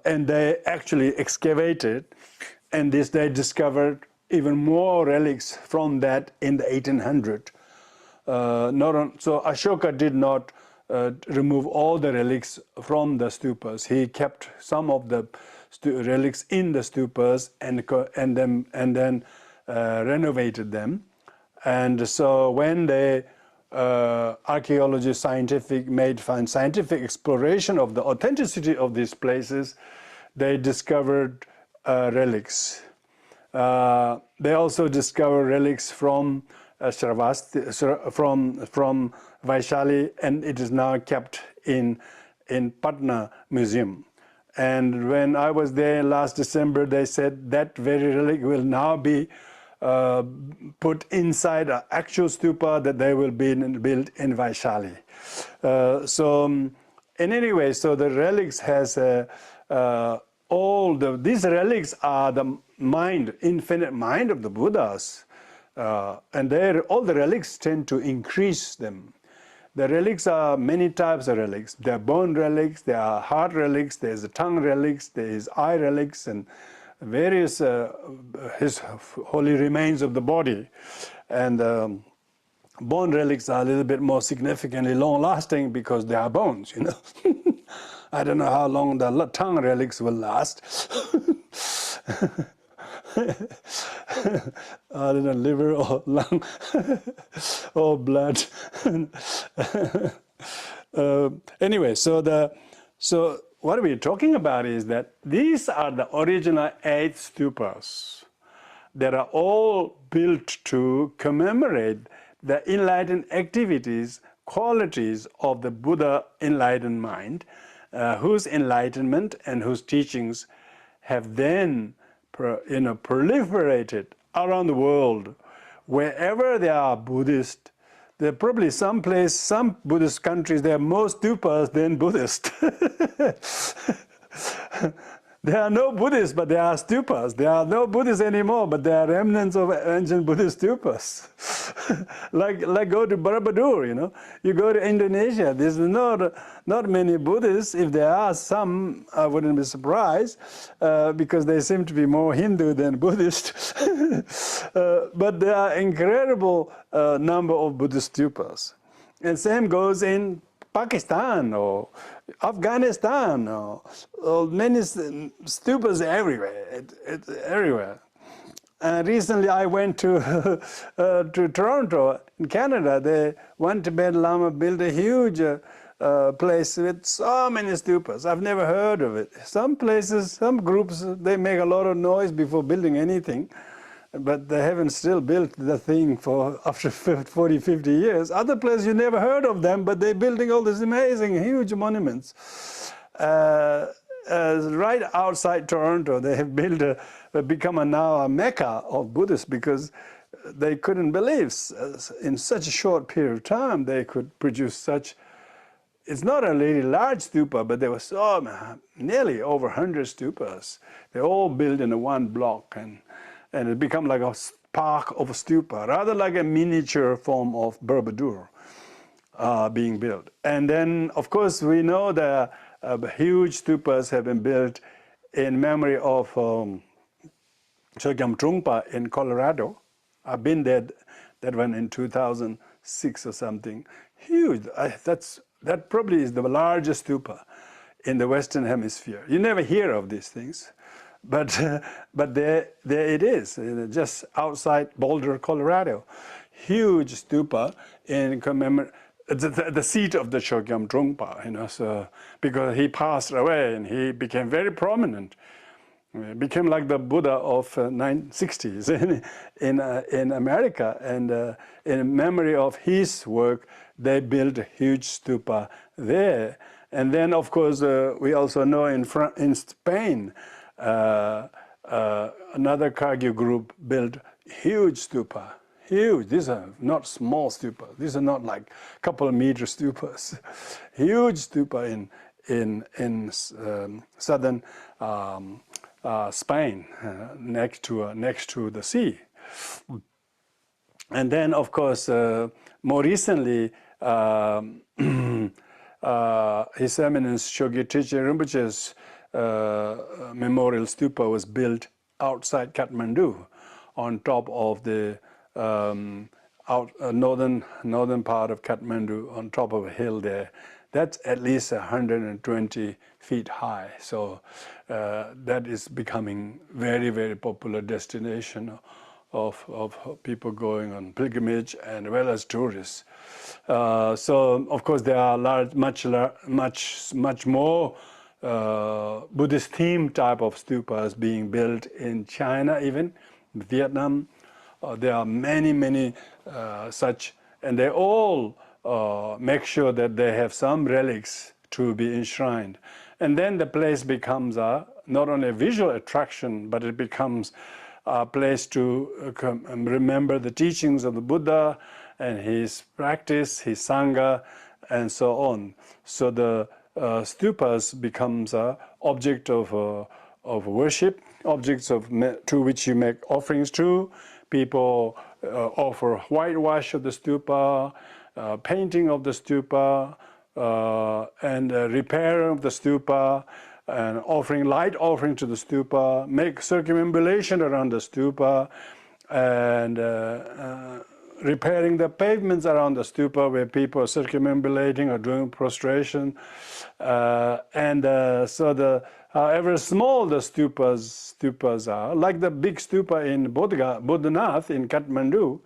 And they actually excavated, and they discovered even more relics from that in the 1800s. So Ashoka did not remove all the relics from the stupas. He kept some of the relics in the stupas and then renovated them. And so when they archaeology, scientific exploration of the authenticity of these places, they discovered relics. They also discovered relics from from Vaishali, and it is now kept in Patna Museum. And when I was there last December, they said that very relic will now be put inside an actual stupa that they will be built in Vaishali. In any way, so the relics has these relics are the mind, infinite mind of the Buddhas, and all the relics tend to increase them. The relics are many types of relics. There are bone relics, there are heart relics, there's the tongue relics, there is eye relics, and various his holy remains of the body. And bone relics are a little bit more significantly long-lasting because they are bones, I don't know how long the tongue relics will last. I don't know, liver or lung or blood. Anyway, so what we're talking about is that these are the original 8 stupas that are all built to commemorate the enlightened activities, qualities of the Buddha enlightened mind, whose enlightenment and whose teachings have then proliferated around the world. Wherever there are Buddhists, there are probably some Buddhist countries, there are more stupas than Buddhists. There are no Buddhists, but there are stupas. There are no Buddhists anymore, but there are remnants of ancient Buddhist stupas. like go to Borobudur, you know. You go to Indonesia, there's not many Buddhists. If there are some, I wouldn't be surprised, because they seem to be more Hindu than Buddhist. But there are incredible number of Buddhist stupas. And same goes in Pakistan or Afghanistan or many stupas everywhere. It's everywhere. Recently, I went to to Toronto in Canada. One Tibetan Lama built a huge place with so many stupas. I've never heard of it. Some places, some groups, they make a lot of noise before building anything. But they haven't still built the thing for after 40, 50 years. Other places you never heard of them, but they're building all these amazing, huge monuments. Right outside Toronto, they have built become now a mecca of Buddhists because they couldn't believe in such a short period of time they could produce such. It's not a really large stupa, but there were nearly over 100 stupas. They're all built in one block, and it become like a park of a stupa, rather like a miniature form of Borobudur being built. And then, of course, we know that huge stupas have been built in memory of Chogyam Trungpa in Colorado. I've been there, that one in 2006 or something. Huge. That probably is the largest stupa in the Western Hemisphere. You never hear of these things. But there it is, just outside Boulder, Colorado. Huge stupa in the seat of the Chogyam Trungpa, you know, so because he passed away and he became very prominent. He became like the Buddha of 1960s in America, and in memory of his work, they built a huge stupa there. And then, of course, we also know in Spain. Another Kagyu group built huge stupa, huge. These are not small stupas. These are not like a couple of meter stupas. Huge stupa in southern Spain, next to the sea. And then, of course, more recently, His Eminence Chogyam Rinpoche's memorial stupa was built outside Kathmandu, on top of the northern part of Kathmandu, on top of a hill there. That's at least 120 feet high. So that is becoming very, very popular destination of people going on pilgrimage and well as tourists. So of course there are much more Buddhist theme type of stupas being built in China, even Vietnam. There are many such, and they all make sure that they have some relics to be enshrined. And then the place becomes not only a visual attraction, but it becomes a place to remember the teachings of the Buddha and his practice, his Sangha, and so on. So the stupas becomes an object of worship, objects to which you make offerings to. People offer whitewash of the stupa, painting of the stupa, and repair of the stupa, and light offering to the stupa, make circumambulation around the stupa, and repairing the pavements around the stupa where people are circumambulating or doing prostration. So however small the stupas are, like the big stupa in Bodhanath in Kathmandu,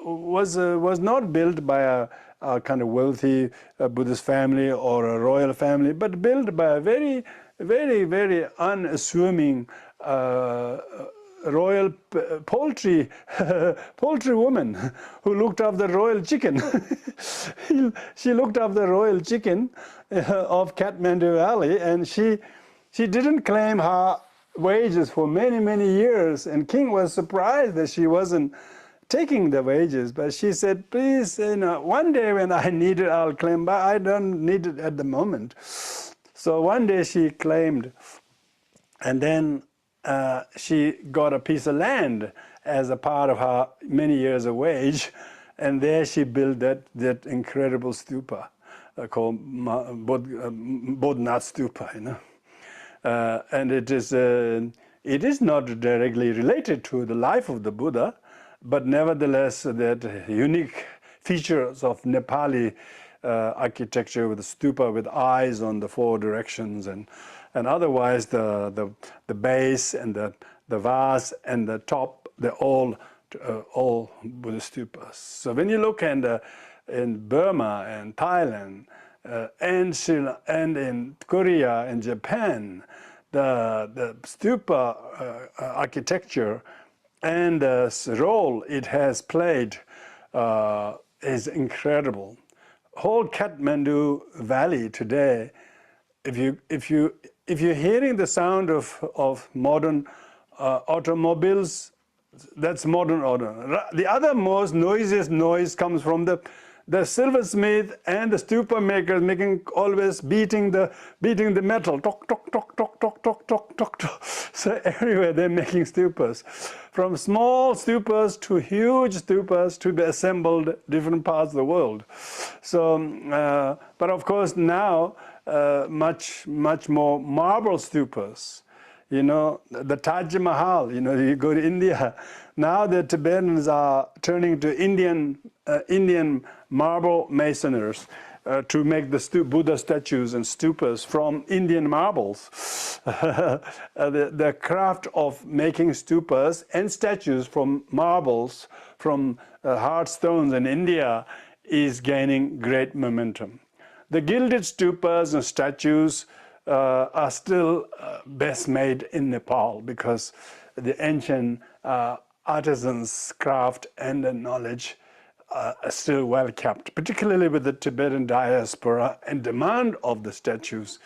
was not built by a kind of wealthy Buddhist family or a royal family, but built by a very, very, very unassuming royal poultry woman who looked after the royal chicken. She looked after the royal chicken of Kathmandu Valley, and she didn't claim her wages for many years, and King was surprised that she wasn't taking the wages, but she said, please, one day when I need it, I'll claim, but I don't need it at the moment. So one day she claimed, and then she got a piece of land as a part of her many years of wage, and there she built that incredible stupa called Bodhnath Stupa, you know. And it is not directly related to the life of the Buddha, but nevertheless that unique features of Nepali architecture with the stupa with eyes on the four directions, and otherwise the base and the vase and the top, they're all Buddhist stupas. So when you look in Burma and Thailand and in Korea and Japan, the stupa architecture and the role it has played is incredible. Whole Kathmandu Valley today, if you're hearing the sound of modern automobiles, that's modern auto. The other most noisiest noise comes from the silversmith and the stupa makers making always beating the metal, tock tock tock tock tock tock tock tock tock. So everywhere they're making stupas, from small stupas to huge stupas to be assembled different parts of the world. So, but of course now much more marble stupas. You know, the Taj Mahal, you know, you go to India. Now the Tibetans are turning to Indian marble masoners to make the Buddha statues and stupas from Indian marbles. The craft of making stupas and statues from marbles, from hard stones in India is gaining great momentum. The gilded stupas and statues are still best made in Nepal because the ancient artisans' craft and the knowledge are still well kept, particularly with the Tibetan diaspora and demand of the statues.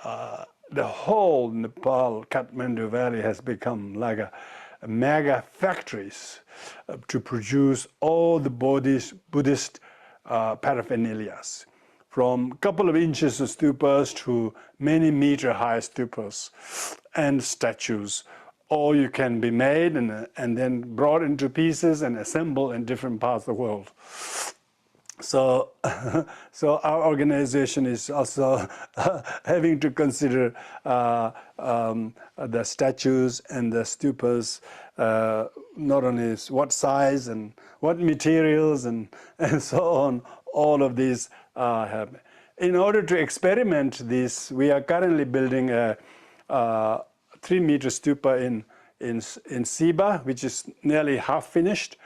The whole Nepal, Kathmandu Valley has become like a mega factories to produce all the Buddhist paraphernalias, from a couple of inches of stupas to many meter high stupas and statues. All you can be made and then brought into pieces and assembled in different parts of the world. So, so our organization is also having to consider the statues and the stupas, not only what size and what materials and so on. All of these have. In order to experiment this, we are currently building a 3-meter stupa in Siba, which is nearly half finished.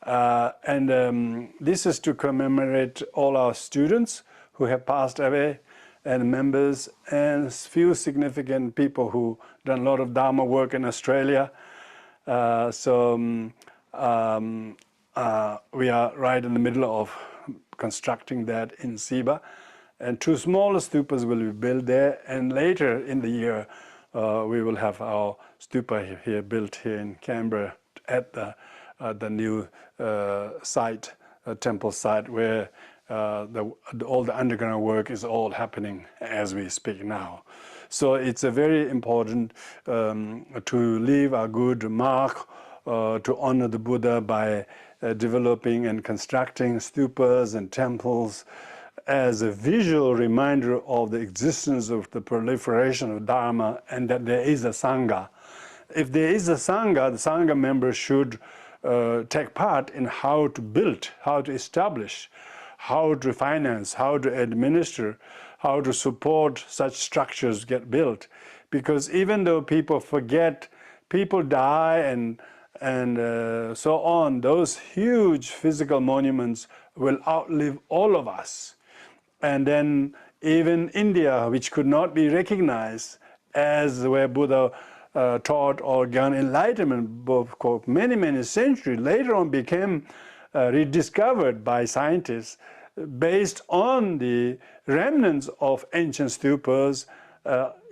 This is to commemorate all our students who have passed away, and members, and few significant people who done a lot of Dharma work in Australia. We are right in the middle of constructing that in Siba, and 2 smaller stupas will be built there, and later in the year we will have our stupa here built here in Canberra at the new site, temple site, where all the underground work is all happening as we speak now. So it's a very important to leave a good mark to honor the Buddha by developing and constructing stupas and temples as a visual reminder of the existence of the proliferation of Dharma, and that there is a Sangha. If there is a Sangha, the Sangha members should take part in how to build, how to establish, how to finance, how to administer, how to support such structures get built. Because even though people forget, people die and so on, those huge physical monuments will outlive all of us. And then even India, which could not be recognized as where Buddha taught or gained enlightenment for many centuries, later on became rediscovered by scientists based on the remnants of ancient stupas,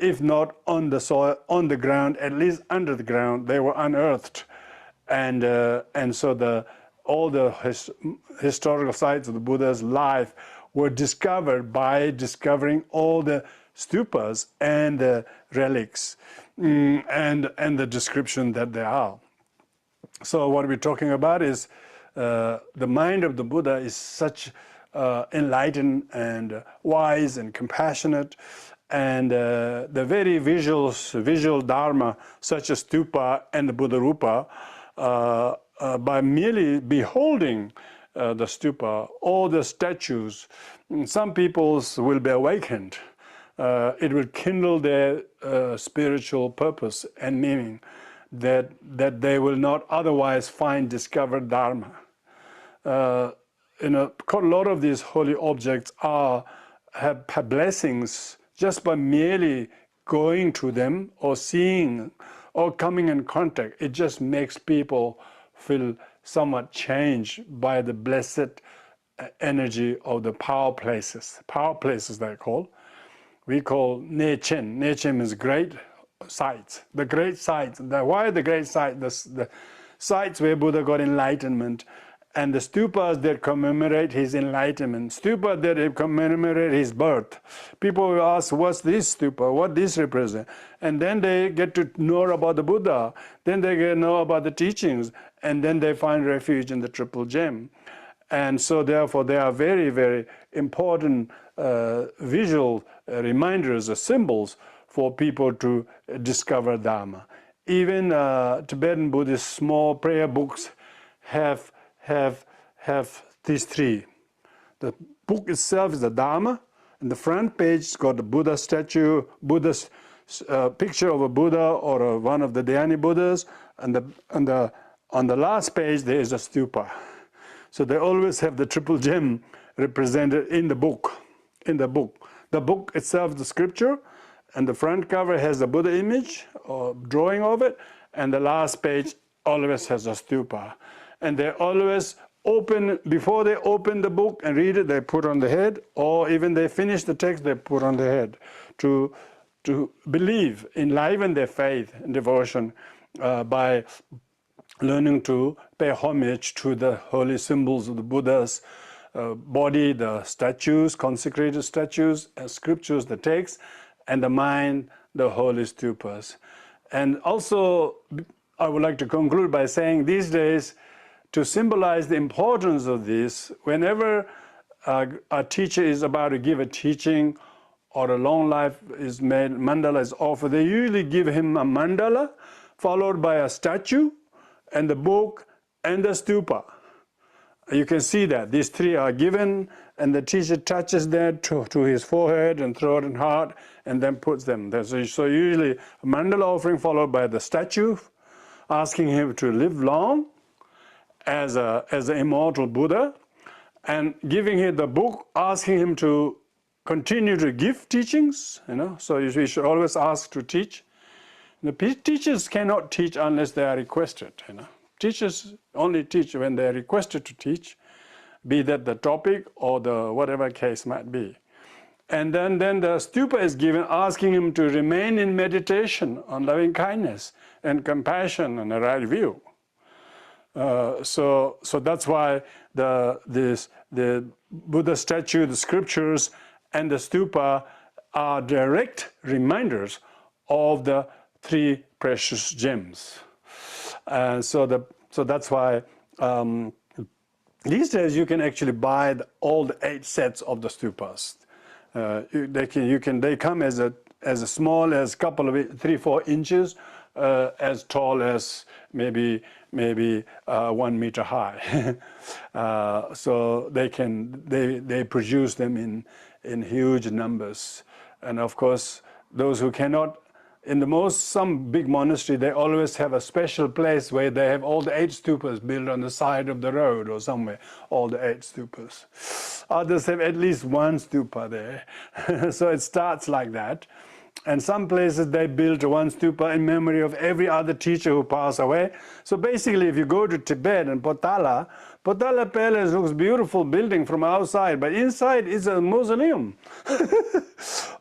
if not on the soil, on the ground, at least under the ground, they were unearthed. And so all the historical sites of the Buddha's life were discovered by discovering all the stupas and the relics and the description that they are. So what we're talking about is the mind of the Buddha is such enlightened and wise and compassionate, and the very visual dharma such as stupa and the Buddha Rupa, by merely beholding the stupa or the statues, some peoples will be awakened. It will kindle their spiritual purpose and meaning that they will not otherwise find discovered dharma. A lot of these holy objects have blessings just by merely going to them or seeing or coming in contact. It just makes people feel somewhat changed by the blessed energy of the power places. Power places they call. We call Nechen. Nechen is great sites. The great sites. Why the great sites? The sites where Buddha got enlightenment, and the stupas that commemorate his enlightenment, stupas that commemorate his birth. People will ask, what's this stupa? What this represent? And then they get to know about the Buddha. Then they get to know about the teachings. And then they find refuge in the Triple Gem. And so therefore they are very, very important visual reminders or symbols for people to discover Dharma. Even Tibetan Buddhist small prayer books have these three. The book itself is the Dharma, and the front page has got the Buddha statue, Buddha's picture of a Buddha or one of the Dhyani Buddhas, and on the last page there is a stupa. So they always have the Triple Gem represented in the book. The book itself, the scripture, and the front cover has the Buddha image or drawing of it, and the last page always has a stupa. And they always open, before they open the book and read it, they put on the head, or even they finish the text, they put on the head to believe, enliven their faith and devotion by learning to pay homage to the holy symbols of the Buddha's body, the statues, consecrated statues, scriptures, the texts, and the mind, the holy stupas. And also, I would like to conclude by saying these days, to symbolize the importance of this, whenever a teacher is about to give a teaching or a long life is made, mandala is offered, they usually give him a mandala followed by a statue and the book and the stupa. You can see that these three are given, and the teacher touches that to his forehead and throat and heart, and then puts them there. So usually a mandala offering followed by the statue, asking him to live long as an immortal Buddha, and giving him the book, asking him to continue to give teachings. So we should always ask to teach. The teachers cannot teach unless they are requested. Teachers only teach when they are requested to teach, be that the topic or the whatever case might be. And then the stupa is given, asking him to remain in meditation on loving kindness and compassion and a right view. So that's why the Buddha statue, the scriptures, and the stupa are direct reminders of the three precious gems. So that's why these days you can actually buy all the 8 sets of the stupas. They come as small as couple of 3-4 inches, as tall as maybe 1 meter high. So they produce them in huge numbers, and of course those who cannot. Some big monastery, they always have a special place where they have all the 8 stupas built on the side of the road or somewhere, all the 8 stupas. Others have at least 1 stupa there. So it starts like that. And some places they built 1 stupa in memory of every other teacher who passed away. So basically, if you go to Tibet and Potala Palace looks beautiful building from outside, but inside is a mausoleum.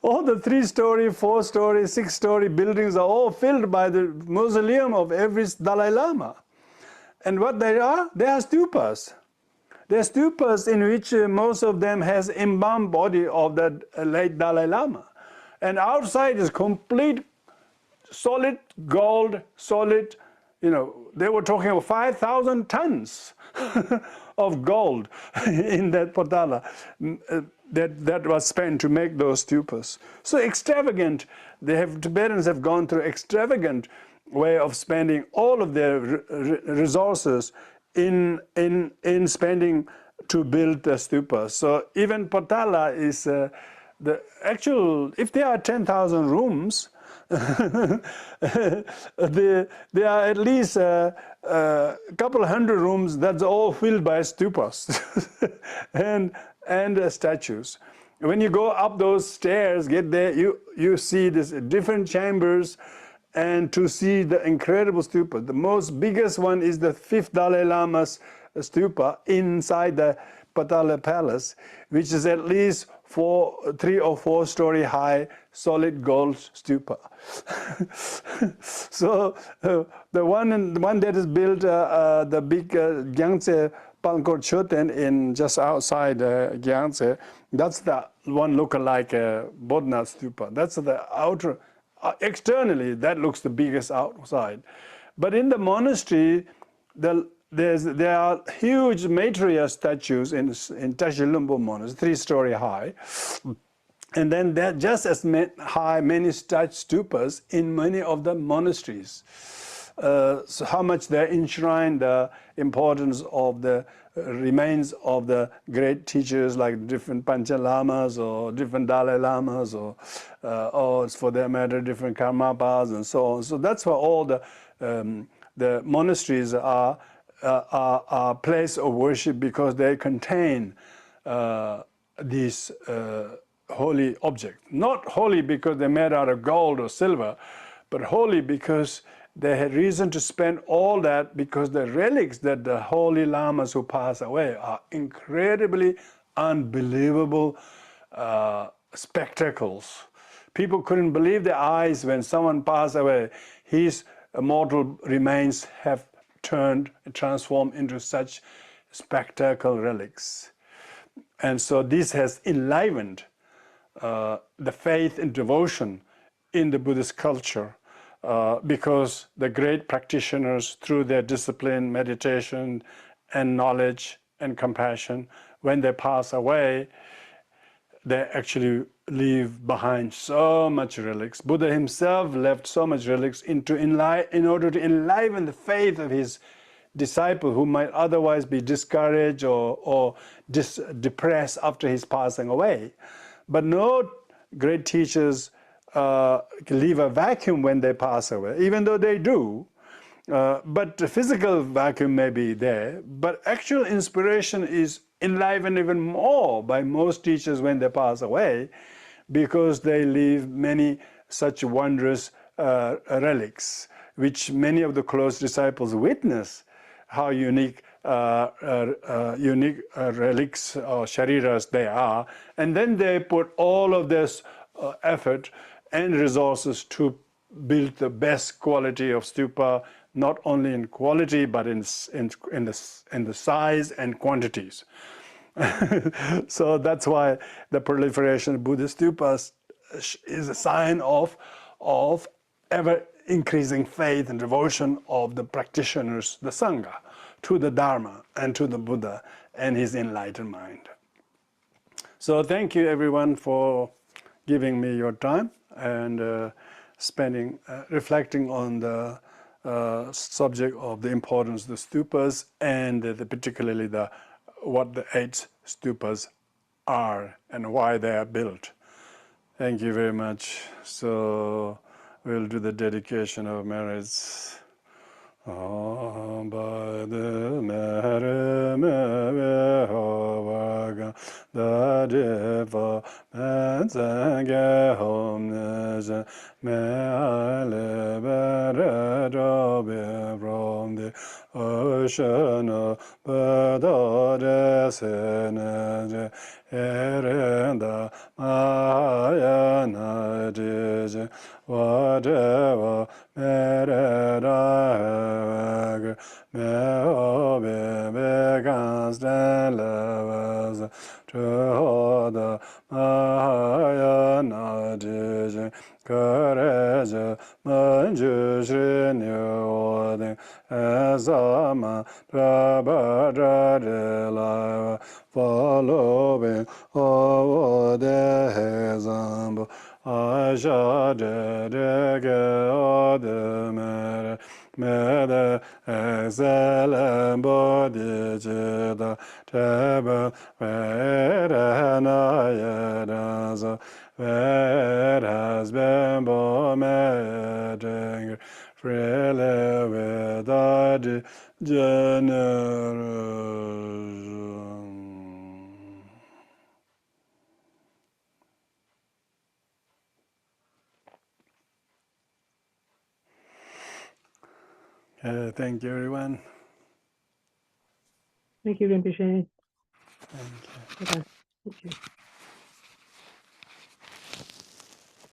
All the 3-story, 4-story, 6-story buildings are all filled by the mausoleum of every Dalai Lama. And what they are stupas. They are stupas in which most of them has embalmed body of the late Dalai Lama. and outside is complete solid gold, solid, they were talking about 5,000 tons of gold in that Potala that was spent to make those stupas. So extravagant, Tibetans have gone through extravagant way of spending all of their resources in spending to build the stupas. So even Potala is the actual, if there are 10,000 rooms, there are at least a couple hundred rooms that's all filled by stupas and statues. When you go up those stairs, get there, you see this different chambers, and to see the incredible stupa. The most biggest one is the 5th Dalai Lama's stupa inside the Potala Palace, which is at least 3 or 4 story high solid gold stupa. So the one that is built, the big Gyangtse Palngkor Choten in just outside Gyangtse, that's the one look like Bodhna stupa. That's the outer. Externally, that looks the biggest outside, but in the monastery, there are huge Maitreya statues in Tashilumpo Monastery, 3-story high, and then there are just as high many stupas in many of the monasteries. So how much they enshrine the importance of the remains of the great teachers like different Pancha Lamas or different Dalai Lamas or for that matter different Karmapas and so on. So that's why all the monasteries are a place of worship, because they contain these holy objects. Not holy because they're made out of gold or silver, but holy because they had reason to spend all that, because the relics that the holy lamas who pass away are incredibly unbelievable spectacles. People couldn't believe their eyes when someone passed away. His mortal remains have transformed into such spectacle relics. And so this has enlivened the faith and devotion in the Buddhist culture. Because the great practitioners, through their discipline, meditation, and knowledge and compassion, when they pass away, they actually leave behind so much relics. Buddha himself left so much relics in order to enliven the faith of his disciple who might otherwise be discouraged or depressed after his passing away. But no great teachers leave a vacuum when they pass away, even though they do. But the physical vacuum may be there, but actual inspiration is enlivened even more by most teachers when they pass away, because they leave many such wondrous relics, which many of the close disciples witness how unique relics or shariras they are, and then they put all of this effort and resources to build the best quality of stupa, not only in quality but in the size and quantities. So that's why the proliferation of Buddhist stupas is a sign of ever increasing faith and devotion of the practitioners, the Sangha, to the Dharma and to the Buddha and his enlightened mind. So thank you everyone for giving me your time and reflecting on the subject of the importance of the stupas, and particularly what the 8 stupas are and why they are built. Thank you very much. So we'll do the dedication of merits. By the mere me hovaga da deva manzange homnes me ale bere dobe from the ocean bada de sene erenda maya na de whatever mere me obe begans den levas to the maya na Jijin Kareja Manju Shri Azama Prabhadradela following over the Hezambo Aja de Odemere Mede Excelem Bodhicitta Tebe Vedana Yedanza Ved has been Bometing freely without generation. Thank you, everyone. Thank you, Rinpoche. Thank you. Bye-bye. Thank you.